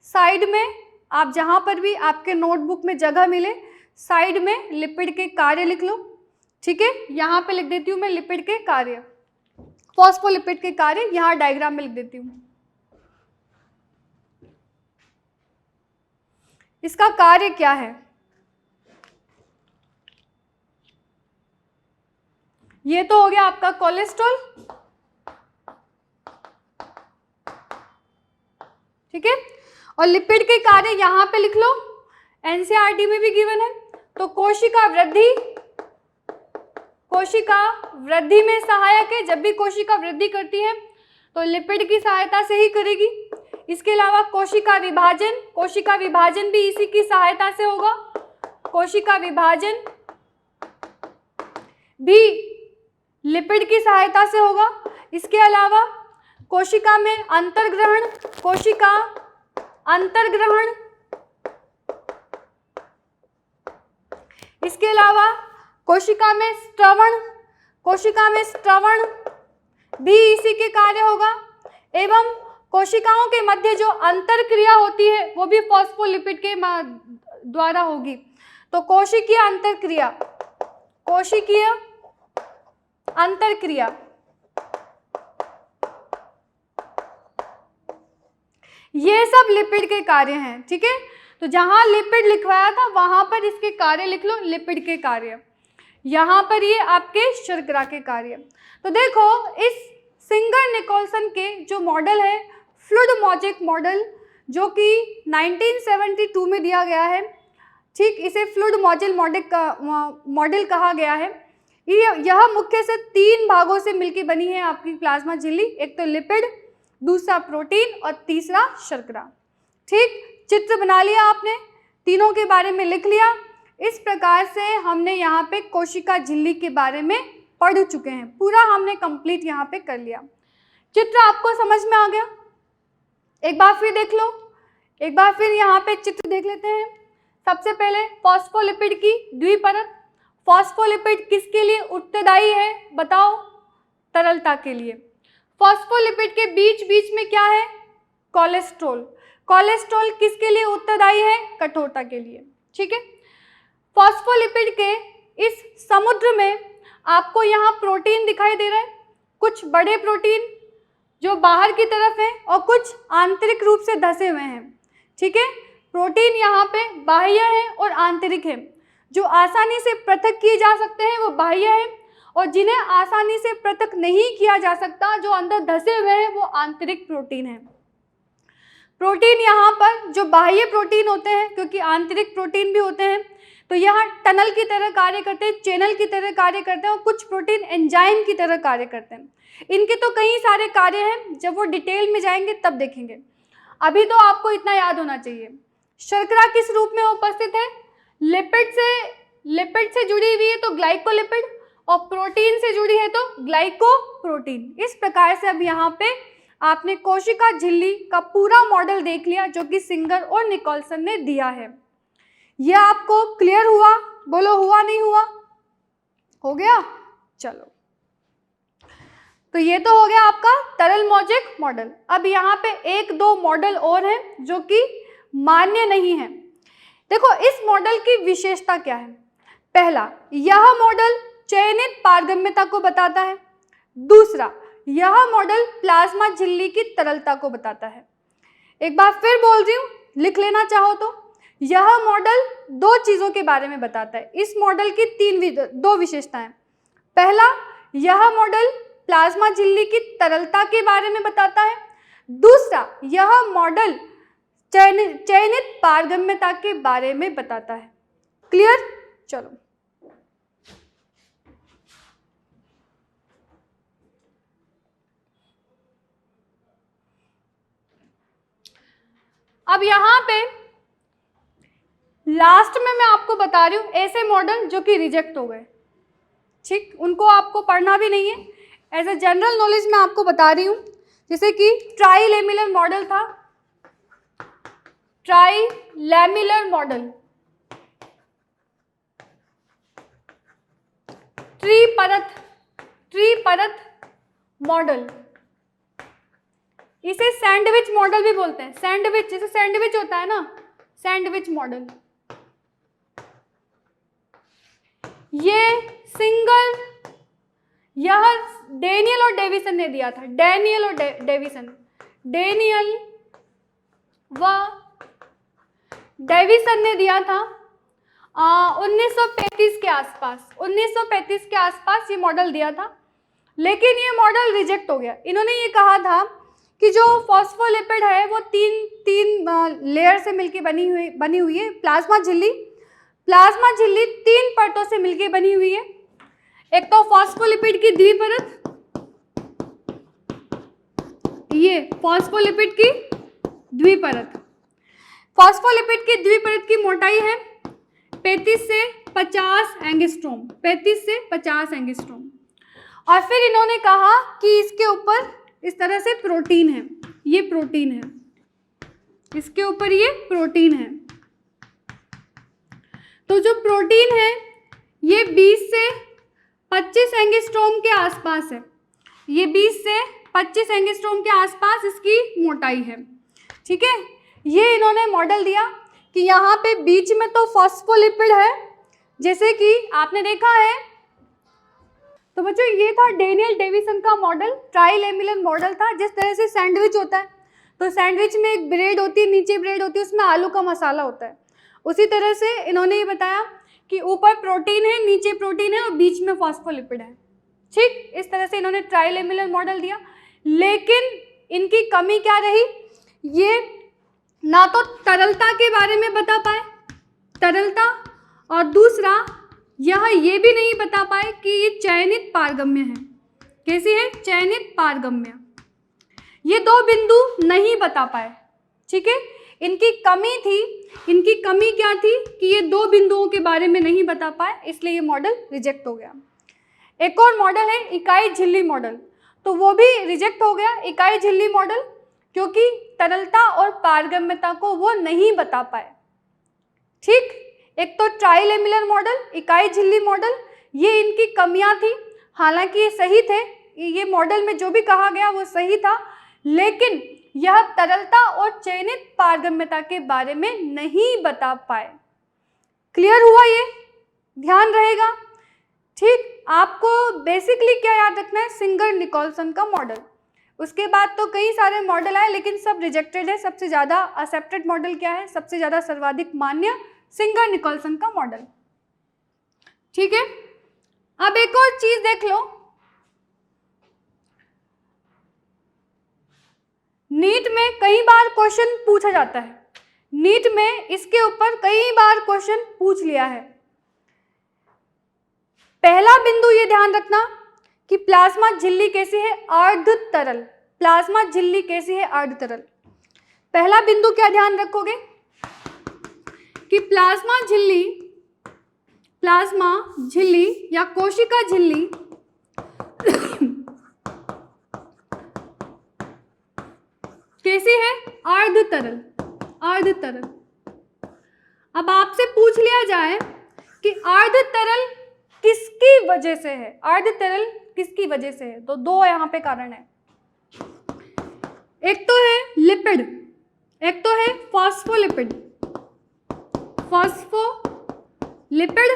साइड में आप जहाँ पर भी आपके नोटबुक में जगह मिले साइड में लिपिड के कार्य लिख लो। ठीक है, यहाँ पे लिख देती हूँ मैं लिपिड के कार्य, फॉस्फोलिपिड के कार्य यहाँ डायग्राम में लिख देती हूँ। इसका कार्य क्या है? ये तो हो गया आपका कोलेस्ट्रॉल। ठीक है, और लिपिड के कार्य यहाँ पे लिख लो, एनसीईआरटी में भी गिवन है। तो कोशिका वृद्धि, कोशिका वृद्धि में सहायक है। जब भी कोशिका वृद्धि करती है तो लिपिड की सहायता से ही करेगी। इसके अलावा कोशिका विभाजन, कोशिका विभाजन भी इसी की सहायता से होगा। कोशिका विभाजन भी लिपिड की सहायता से होगा। इसके अलावा कोशिका में अंतर्ग्रहण, कोशिका अंतर्ग्रहण, इसके अलावा कोशिका में स्त्रवण, कोशिका में स्त्रवण भी इसी के कार्य होगा। एवं कोशिकाओं के मध्य जो अंतरक्रिया होती है वो भी फॉस्फोलिपिड के द्वारा होगी। तो कोशिकीय अंतरक्रिया, कोशिकीय अंतरक्रिया, ये सब लिपिड के कार्य हैं। ठीक है, तो जहां लिपिड लिखवाया था वहां पर इसके कार्य लिख लो, लिपिड के कार्य। यहाँ पर ये आपके शर्करा के कार्य। तो देखो इस सिंगर निकोलसन के जो मॉडल है फ्लूइड मॉजिक मॉडल, जो कि 1972 में दिया गया है। ठीक, इसे फ्लूइड मॉजिक मॉडल कहा गया है। यह मुख्य से 3 भागों से मिलकर बनी है आपकी प्लाज्मा झिल्ली। एक तो लिपिड, दूसरा प्रोटीन और तीसरा शर्करा। ठीक, चित्र बना लिया आपने, तीनों के बारे में लिख लिया। इस प्रकार से हमने यहाँ पे कोशिका झिल्ली के बारे में पढ़ चुके हैं। पूरा हमने कंप्लीट यहाँ पे कर लिया। चित्र आपको समझ में आ गया? एक बार फिर देख लो, एक बार फिर यहाँ पे चित्र देख लेते हैं। सबसे पहले फॉस्फोलिपिड की द्विपरत। फॉस्फोलिपिड किसके लिए उत्तरदायी है बताओ? तरलता के लिए। फॉस्फोलिपिड के बीच बीच में क्या है? कोलेस्ट्रॉल। कोलेस्ट्रॉल किसके लिए उत्तरदायी है? कठोरता के लिए। ठीक है, फॉस्फोलिपिड के इस समुद्र में आपको यहाँ प्रोटीन दिखाई दे रहा है। कुछ बड़े प्रोटीन जो बाहर की तरफ है और कुछ आंतरिक रूप से धसे हुए हैं। ठीक है, प्रोटीन यहाँ पे बाह्य है और आंतरिक है। जो आसानी से पृथक किए जा सकते हैं वो बाह्य है, और जिन्हें आसानी से पृथक नहीं किया जा सकता, जो अंदर धसे हुए हैं, वो आंतरिक प्रोटीन है। प्रोटीन यहाँ पर जो बाह्य प्रोटीन होते हैं, क्योंकि आंतरिक प्रोटीन भी होते हैं, तो यहाँ टनल की तरह कार्य करते हैं, चैनल की तरह कार्य करते हैं, और कुछ प्रोटीन एंजाइम की तरह कार्य करते हैं। इनके तो कई सारे कार्य हैं, जब वो डिटेल में जाएंगे तब देखेंगे। अभी तो आपको इतना याद होना चाहिए। शर्करा किस रूप में उपस्थित है? लिपिड से जुड़ी हुई है तो ग्लाइकोलिपिड, और प्रोटीन से जुड़ी है तो ग्लाइकोप्रोटीन। इस प्रकार से अब यहाँ पे आपने कोशिका झिल्ली का पूरा मॉडल देख लिया जो कि सिंगर और निकोल्सन ने दिया है। यह आपको क्लियर हुआ? बोलो हुआ नहीं हुआ? हो गया? चलो, तो ये तो हो गया आपका तरल मौजिक मॉडल। अब यहाँ पे एक दो मॉडल और हैं जो कि मान्य नहीं है। देखो इस मॉडल की विशेषता क्या है। पहला, यह मॉडल चयनित पारगम्यता को बताता है। दूसरा, यह मॉडल प्लाज्मा झिल्ली की तरलता को बताता है। एक बार फिर बोल रही हूँ, लिख लेना चाहो तो, यह मॉडल दो चीजों के बारे में बताता है। इस मॉडल की दो विशेषताएं। पहला, यह मॉडल प्लाज्मा झिल्ली की तरलता के बारे में बताता है। दूसरा, यह मॉडल चयनित पारगम्यता के बारे में बताता है। क्लियर? चलो, अब यहां पे लास्ट में मैं आपको बता रही हूं ऐसे मॉडल जो कि रिजेक्ट हो गए। ठीक, उनको आपको पढ़ना भी नहीं है, एज ए जनरल नॉलेज मैं आपको बता रही हूं। जैसे कि ट्राइलेमिलर मॉडल था, ट्राइलेमिलर मॉडल, त्रिपरत मॉडल, इसे सैंडविच मॉडल भी बोलते हैं। सैंडविच, जैसे सैंडविच होता है ना, सैंडविच मॉडल। ये सिंगल, यह डेनियल और डेविसन ने दिया था। डेनियल और डेविसन, डेनियल व डेविसन ने दिया था 1935 के आसपास। 1935 के आसपास ये मॉडल दिया था, लेकिन ये मॉडल रिजेक्ट हो गया। इन्होंने ये कहा था कि जो फॉस्फोलिपिड है वो तीन लेयर से मिलकर बनी हुई है। प्लाज्मा झिल्ली 3 परतों से मिलकर बनी हुई है। एक तो फॉस्फोलिपिड की द्विपरत, ये फॉस्फोलिपिड की द्विपरत। फॉस्फोलिपिड की द्विपरत की मोटाई है 35 से 50 एंगस्ट्रोम, 35 से 50 एंगस्ट्रोम। और फिर इन्होंने कहा कि इसके ऊपर इस तरह से प्रोटीन है, ये प्रोटीन है, इसके ऊपर ये प्रोटीन है। तो जो प्रोटीन है ये 20 से 25 एंगस्ट्रोम के आसपास है। ये 20 से 25 एंगस्ट्रोम के आसपास इसकी मोटाई है। ठीक है, ये इन्होंने मॉडल दिया कि यहाँ पे बीच में तो फॉस्फोलिपिड है, जैसे कि आपने देखा है। तो बच्चों ये था डेनियल डेविसन का मॉडल, ट्राइलेमिलर मॉडल था। जिस तरह से सैंडविच होता है, तो सैंडविच में एक ब्रेड होती है, नीचे ब्रेड होती है, उसमें आलू का मसाला होता है। उसी तरह से इन्होंने ये बताया कि ऊपर प्रोटीन है, नीचे प्रोटीन है और बीच में फॉस्फोलिपिड है। ठीक, इस तरह से इन्होंने ट्राइलेमिलर मॉडल दिया। लेकिन इनकी कमी क्या रही, ये ना तो तरलता के बारे में बता पाए, तरलता, और दूसरा यह ये भी नहीं बता पाए कि ये चयनित पारगम्य है। कैसी है? चयनित पारगम्य। ये दो बिंदु नहीं बता पाए। ठीक है, इनकी कमी थी। इनकी कमी क्या थी कि ये दो बिंदुओं के बारे में नहीं बता पाए, इसलिए ये मॉडल रिजेक्ट हो गया। एक और मॉडल है इकाई झिल्ली मॉडल, तो वो भी रिजेक्ट हो गया। इकाई झिल्ली मॉडल, क्योंकि तरलता और पारगम्यता को वो नहीं बता पाए। ठीक, एक तो ट्राइलेमिलर मॉडल, इकाई झिल्ली मॉडल, ये इनकी कमियां थी। हालांकि ये सही थे, ये मॉडल में जो भी कहा गया वो सही था, लेकिन यह तरलता और चयनित पारगम्यता के बारे में नहीं बता पाए। क्लियर हुआ? ये ध्यान रहेगा। ठीक, आपको बेसिकली क्या याद रखना है? सिंगर निकोल्सन का मॉडल। उसके बाद तो कई सारे मॉडल आए, लेकिन सब रिजेक्टेड है। सबसे ज़्यादा एक्सेप्टेड मॉडल क्या है? सबसे ज़्यादा सर्वाधिक मान्य सिंगर निकोल्सन का मॉडल। ठीक है, अब एक और चीज देख लो, नीट में कई बार क्वेश्चन पूछा जाता है। नीट में इसके ऊपर कई बार क्वेश्चन पूछ लिया है। पहला बिंदु ये ध्यान रखना कि प्लाज्मा झिल्ली कैसी है? अर्ध तरल। प्लाज्मा झिल्ली कैसी है? अर्ध तरल। पहला बिंदु क्या ध्यान रखोगे कि प्लाज्मा झिल्ली या कोशिका झिल्ली कैसी है? अर्ध तरल, अर्ध तरल। अब आपसे पूछ लिया जाए कि अर्ध तरल किसकी वजह से है, अर्ध तरल किसकी वजह से है, तो दो यहाँ पे कारण है। एक तो है लिपिड, एक तो है फॉस्फोलिपिड, फॉस्फोलिपिड,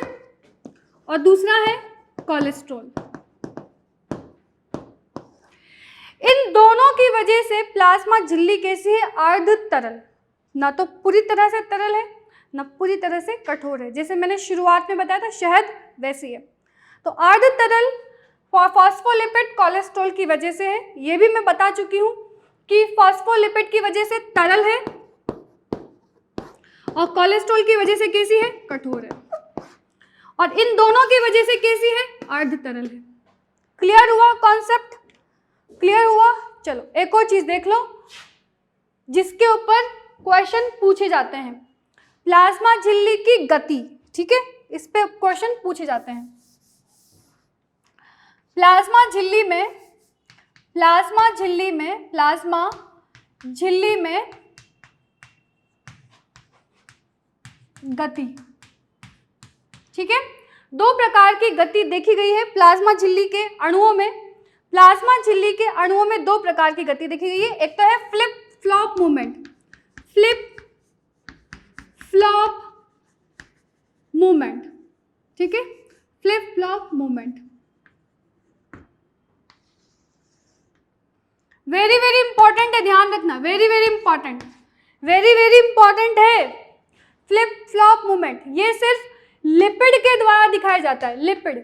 और दूसरा है कोलेस्ट्रॉल। इन दोनों की वजह से प्लाज्मा झिल्ली कैसी है? अर्ध तरल, ना तो पूरी तरह से तरल है ना पूरी तरह से कठोर है। जैसे मैंने शुरुआत में बताया था शहद, वैसी है। तो अर्ध तरल फॉस्फोलिपिड कोलेस्ट्रॉल की वजह से है। ये भी मैं बता चुकी हूँ कि फॉस्फोलिपिड की वजह से तरल है और कोलेस्ट्रॉल की वजह से कैसी है? कठोर है। और इन दोनों की वजह से कैसी है? अर्ध तरल है। क्लियर हुआ कॉन्सेप्ट? क्लियर हुआ? चलो एक और चीज देख लो जिसके ऊपर क्वेश्चन पूछे जाते हैं, प्लाज्मा झिल्ली की गति। ठीक है, इस पे क्वेश्चन पूछे जाते हैं। प्लाज्मा झिल्ली में गति, ठीक है, दो प्रकार की गति देखी गई है प्लाज्मा झिल्ली के अणुओं में। प्लाज्मा झिल्ली के अणुओं में दो प्रकार की गति देखी गई है। एक तो है flip flop movement, flip flop movement, ठीक है, flip flop movement. Very very important है, ध्यान रखना, very very important, very very important है। फ्लिप फ्लॉप मूवमेंट ये सिर्फ लिपिड के द्वारा दिखाया जाता है। लिपिड,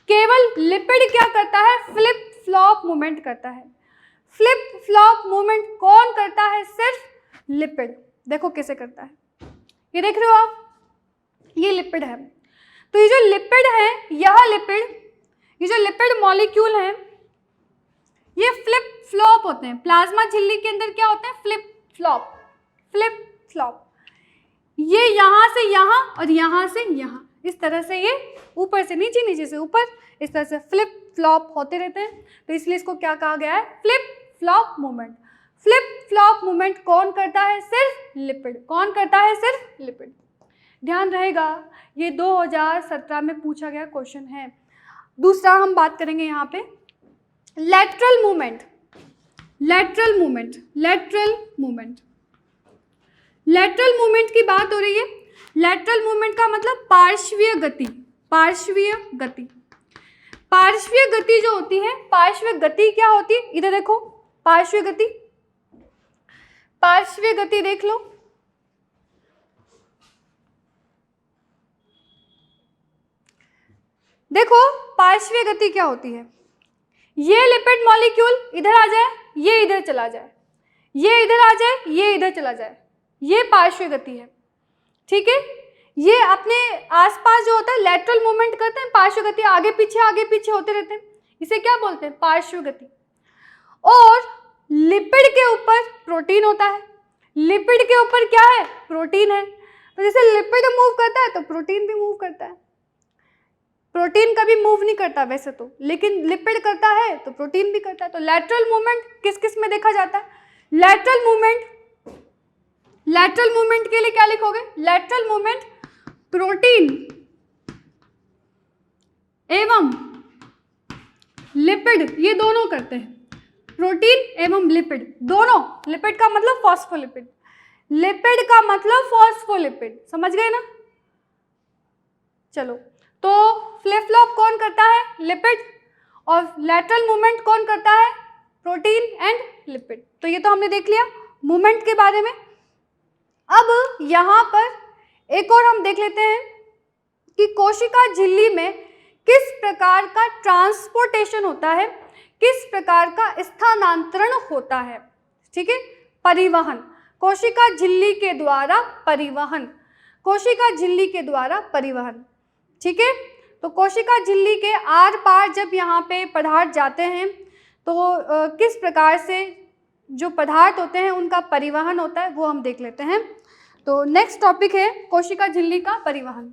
केवल लिपिड क्या करता है? फ्लिप फ्लॉप मूवमेंट करता है। फ्लिप फ्लॉप मूवमेंट कौन करता है? सिर्फ लिपिड। देखो कैसे करता है, ये देख रहे हो आप, ये लिपिड है। तो ये जो लिपिड है, ये जो लिपिड मॉलिक्यूल है, ये फ्लिप फ्लॉप होते हैं। प्लाज्मा झिल्ली के अंदर क्या होते हैं? Flip flop, flip flop. ये यहाँ से यहाँ और यहाँ से यहाँ, इस तरह से ये ऊपर से नीचे, नीचे से ऊपर, इस तरह से फ्लिप फ्लॉप होते रहते हैं। तो इसलिए इसको क्या कहा गया है? Flip flop movement. Flip flop movement कौन करता है? सिर्फ लिपिड। कौन करता है? सिर्फ लिपिड। ध्यान रहेगा, ये 2017 में पूछा गया क्वेश्चन है। दूसरा हम बात करेंगे यहाँ पे lateral movement. Lateral movement, lateral movement, lateral movement की बात हो रही है। लैटरल मूवमेंट का मतलब पार्श्वीय गति, पार्श्वीय गति। पार्श्वीय गति जो होती है, पार्श्वीय गति क्या होती है? इधर देखो, पार्श्वीय गति, पार्श्वीय गति देख लो। देखो पार्श्वीय गति क्या होती है, ये लिपिड मॉलिक्यूल इधर आ जाए, ये इधर चला जाए, ये इधर आ जाए, ये इधर चला जाए, ये पार्श्वीय गति है। ठीक है, ये अपने आसपास जो होता है लैटरल मूवमेंट करते हैं, पार्श्व गति आगे पीछे होते रहते हैं, इसे क्या बोलते हैं? पार्श्व गति। और लिपिड के ऊपर प्रोटीन होता है, लिपिड के ऊपर क्या है? प्रोटीन है। तो जैसे लिपिड मूव करता है तो प्रोटीन भी मूव करता है। प्रोटीन कभी मूव नहीं करता वैसे तो, लेकिन लिपिड करता है तो प्रोटीन भी करता है। तो लैटरल मूवमेंट किस किस में देखा जाता है? लैटरल मूवमेंट, लैटरल मूवमेंट के लिए क्या लिखोगे? लैटरल मूवमेंट प्रोटीन एवं लिपिड, ये दोनों करते हैं। प्रोटीन एवं लिपिड दोनों, लिपिड का मतलब फॉस्फोलिपिड, लिपिड का मतलब फॉस्फोलिपिड, समझ गए ना? चलो, तो फ्लिप फ्लॉप कौन करता है? लिपिड। और लैटरल मूवमेंट कौन करता है? Protein and lipid. तो ये तो हमने देख लिया मूवमेंट के बारे में। अब यहाँ पर एक और हम देख लेते हैं कि कोशिका झिल्ली में किस प्रकार का ट्रांसपोर्टेशन होता है, किस प्रकार का स्थानांतरण होता है। ठीक है, परिवहन, कोशिका झिल्ली के द्वारा परिवहन, कोशिका झिल्ली के द्वारा परिवहन। ठीक है, तो कोशिका झिल्ली के आर पार जब यहाँ पे पदार्थ जाते हैं तो किस प्रकार से जो पदार्थ होते हैं उनका परिवहन होता है, वो हम देख लेते हैं। तो नेक्स्ट टॉपिक है कोशिका झिल्ली का परिवहन।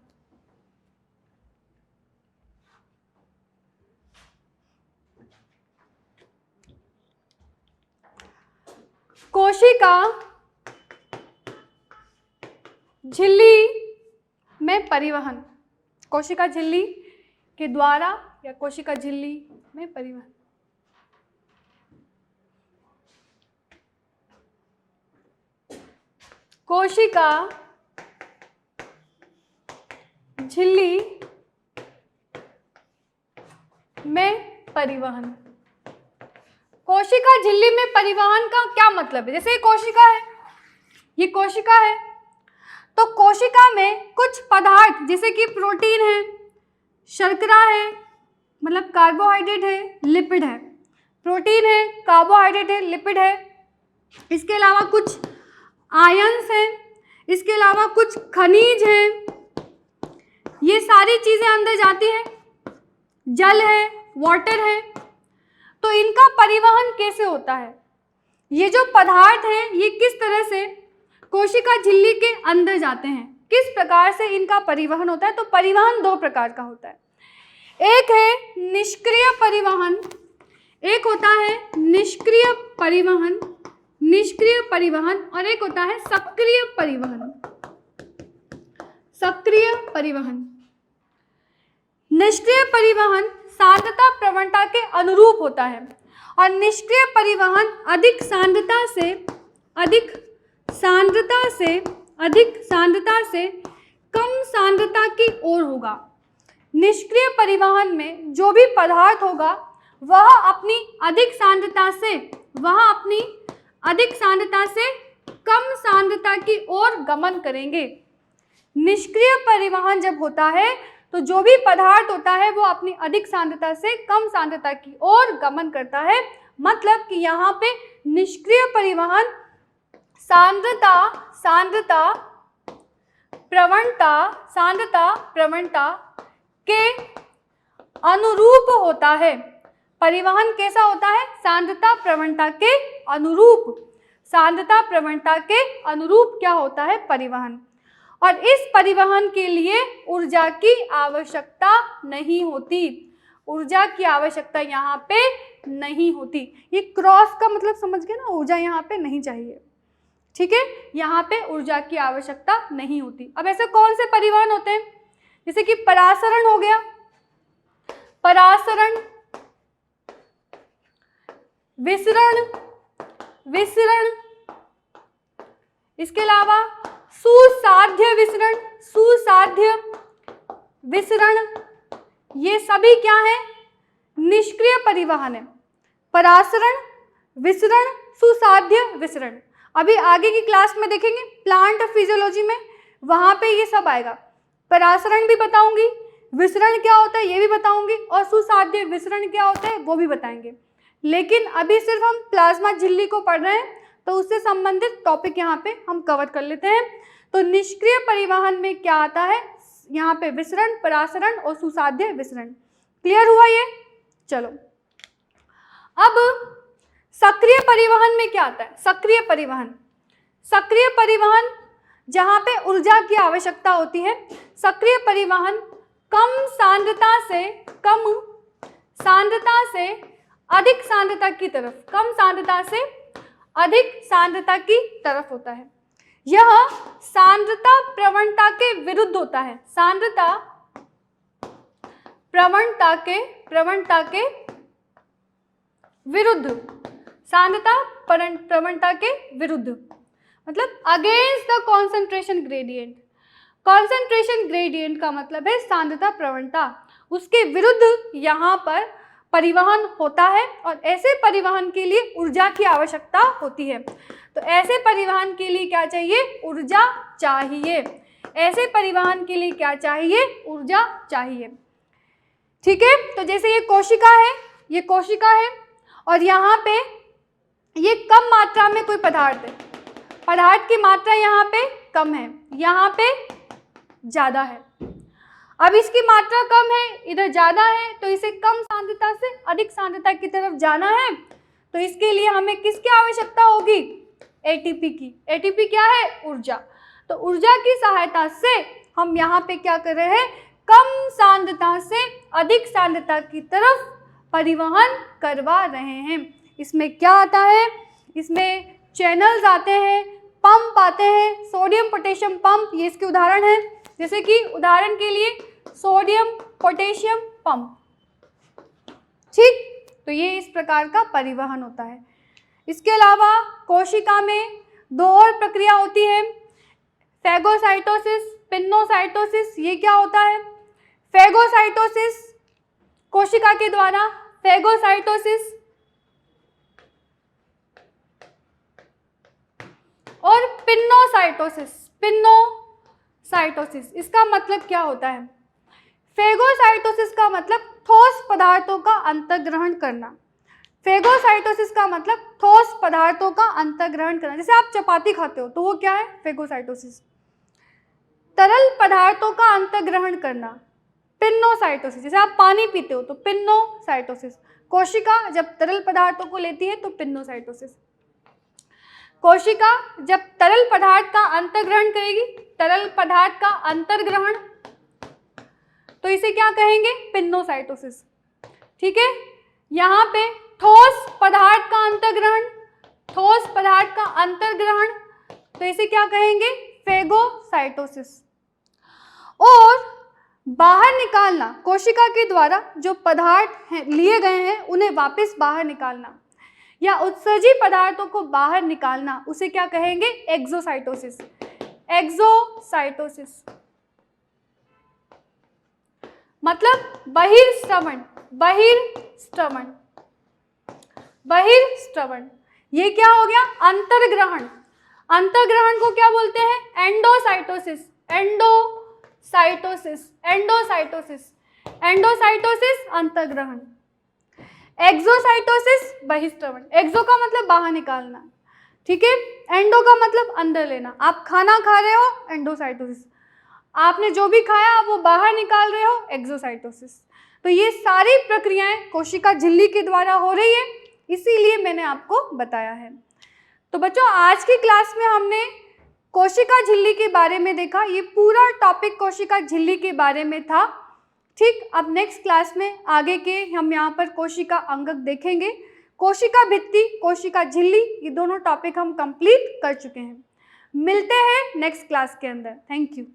कोशिका झिल्ली में परिवहन, कोशिका झिल्ली के द्वारा या कोशिका झिल्ली में परिवहन। कोशिका झिल्ली में परिवहन। कोशिका झिल्ली में परिवहन का क्या मतलब है? जैसे ये कोशिका है, ये कोशिका है, तो कोशिका में कुछ पदार्थ जैसे कि प्रोटीन है, शर्करा है, मतलब कार्बोहाइड्रेट है, लिपिड है, प्रोटीन है, कार्बोहाइड्रेट है, लिपिड है, इसके अलावा कुछ आयंस हैं, इसके अलावा कुछ खनिज हैं, ये सारी चीज़ें अंदर जाती हैं, जल है, वाटर है। तो इनका परिवहन कैसे होता है? ये जो पदार्थ हैं ये किस तरह से कोशिका झिल्ली के अंदर जाते हैं, किस प्रकार से इनका परिवहन होता है? तो परिवहन दो प्रकार का होता है, एक है निष्क्रिय परिवहन, एक होता है निष्क्रिय परिवहन, निष्क्रिय परिवहन, और एक होता है सक्रिय परिवहन, सक्रिय परिवहन। निष्क्रिय परिवहन सांद्रता प्रवणता के अनुरूप होता है और निष्क्रिय परिवहन अधिक सांद्रता से कम सांद्रता की ओर होगा। निष्क्रिय परिवहन में जो भी पदार्थ होगा वह अपनी अधिक सांद्रता से कम सांद्रता की ओर गमन करेंगे। निष्क्रिय परिवहन जब होता है तो जो भी पदार्थ होता है वो अपनी अधिक सांद्रता से कम सांद्रता की ओर गमन करता है। मतलब कि यहाँ पे निष्क्रिय परिवहन सांद्रता प्रवणता के अनुरूप होता है। परिवहन कैसा होता है? सांद्रता प्रवणता के अनुरूप क्या होता है? परिवहन। और इस परिवहन के लिए ऊर्जा की आवश्यकता नहीं होती, ऊर्जा की आवश्यकता यहाँ पे नहीं होती। ये क्रॉस का मतलब समझ गए ना, ऊर्जा यहाँ पे नहीं चाहिए, ठीक है, यहाँ पे ऊर्जा की आवश्यकता नहीं होती। अब ऐसे कौन से परिवहन होते हैं? जैसे कि परासरण हो गया, परासरण, विसरण, इसके अलावा सुसाध्य विसरण, ये सभी क्या है? निष्क्रिय परिवहन है। परासरण, विसरण, सुसाध्य विसरण। अभी आगे की क्लास में देखेंगे प्लांट फिजियोलॉजी में, वहाँ पे ये सब आएगा। परासरण भी बताऊंगी, विसरण क्या होता है ये भी बताऊंगी, और सुसाध्य विसरण क्या होता है वो भी बताएंगे। लेकिन अभी सिर्फ हम प्लाज्मा झिल्ली को पढ़ रहे हैं तो उससे संबंधित टॉपिक यहाँ पे हम कवर कर लेते हैं। तो निष्क्रिय परिवहन में क्या आता है? यहाँ पे विसरण, परासरण और सुसाध्य विसरण। क्लियर हुआ ये? चलो अब सक्रिय परिवहन में क्या आता है? सक्रिय परिवहन जहाँ पे ऊर्जा की आवश्यकता होती है। सक्रिय परिवहन कम सांद्रता से अधिक सांद्रता की तरफ, कम सांद्रता से अधिक सांद्रता की तरफ होता है। यह सांद्रता प्रवणता के विरुद्ध होता है। सांद्रता प्रवणता के विरुद्ध, मतलब against the concentration gradient. Concentration gradient का मतलब है सांद्रता प्रवणता, उसके विरुद्ध यहाँ पर परिवहन होता है। और ऐसे परिवहन के लिए ऊर्जा की आवश्यकता होती है। तो ऐसे परिवहन के लिए क्या चाहिए? ऊर्जा चाहिए। ऐसे परिवहन के लिए क्या चाहिए? ऊर्जा चाहिए, ठीक है। तो जैसे ये कोशिका है और यहाँ पे ये कम मात्रा में कोई पदार्थ है, पदार्थ की मात्रा यहाँ पे कम है, यहाँ पे ज़्यादा है। अब इसकी मात्रा कम है, इधर ज़्यादा है, तो इसे कम सांद्रता से अधिक सांद्रता की तरफ जाना है। तो इसके लिए हमें किसकी आवश्यकता होगी? एटीपी की। एटीपी क्या है? ऊर्जा। तो ऊर्जा की सहायता से हम यहाँ पे क्या कर रहे हैं? कम सांद्रता से अधिक सांद्रता की तरफ परिवहन करवा रहे हैं। इसमें क्या आता है? इसमें चैनल्स आते हैं, पंप आते हैं, सोडियम पोटेशियम पंप, ये इसके उदाहरण हैं। जैसे कि उदाहरण के लिए सोडियम पोटेशियम पंप, ठीक। तो ये इस प्रकार का परिवहन होता है। इसके अलावा कोशिका में 2 और प्रक्रिया होती है, फेगोसाइटोसिस, पिन्नोसाइटोसिस। ये क्या होता है? फेगोसाइटोसिस कोशिका के द्वारा, फेगोसाइटोसिस, और पिन्नोसाइटोसिस, पिन्नोसाइटोसिस। इसका मतलब क्या होता है? फेगोसाइटोसिस का मतलब ठोस पदार्थों का अंतर्ग्रहण करना। फेगोसाइटोसिस का मतलब ठोस पदार्थों का अंतर्ग्रहण करना। जैसे आप चपाती खाते हो तो वो क्या है? फेगोसाइटोसिस। तरल पदार्थों का अंतर्ग्रहण करना, पिन्नोसाइटोसिस। जैसे आप पानी पीते हो तो पिन्नोसाइटोसिस। कोशिका जब तरल पदार्थों को लेती है तो पिन्नोसाइटोसिस। कोशिका जब तरल पदार्थ का अंतर्ग्रहण करेगी, तरल पदार्थ का अंतर्ग्रहण, तो इसे क्या कहेंगे? पिन्नोसाइटोसिस, ठीक है। यहाँ पे ठोस पदार्थ का अंतर्ग्रहण, ठोस पदार्थ का अंतर्ग्रहण, तो इसे क्या कहेंगे? फेगोसाइटोसिस। और बाहर निकालना, कोशिका के द्वारा जो पदार्थ लिए गए हैं उन्हें वापस बाहर निकालना या उत्सर्जी पदार्थों को बाहर निकालना, उसे क्या कहेंगे? Exocytosis, exocytosis. मतलब बहिर्स्रवण, बहिर्स्रवण, बहिर्स्रवण। ये क्या हो गया? अंतर्ग्रहण। अंतर्ग्रहण को क्या बोलते हैं? एंडोसाइटोसिस, एंडोसाइटोसिस, एंडोसाइटोसिस, एंडोसाइटोसिस अंतर्ग्रहण। एक्सोसाइटोसिस बहिस्रवण। एक्सो का मतलब बाहर निकालना, ठीक है। एंडो का मतलब अंदर लेना। आप खाना खा रहे हो, एंडोसाइटोसिस। आपने जो भी खाया आप वो बाहर निकाल रहे हो, एक्सोसाइटोसिस। तो ये सारी प्रक्रियाएं कोशिका झिल्ली के द्वारा हो रही है, इसीलिए मैंने आपको बताया है। तो बच्चों, आज की क्लास में हमने कोशिका झिल्ली के बारे में देखा। ये पूरा टॉपिक कोशिका झिल्ली के बारे में था, ठीक। अब नेक्स्ट क्लास में आगे के हम यहाँ पर कोशिका अंगक देखेंगे। कोशिका भित्ति, कोशिका झिल्ली, ये दोनों टॉपिक हम कंप्लीट कर चुके हैं। मिलते हैं नेक्स्ट क्लास के अंदर। Thank you.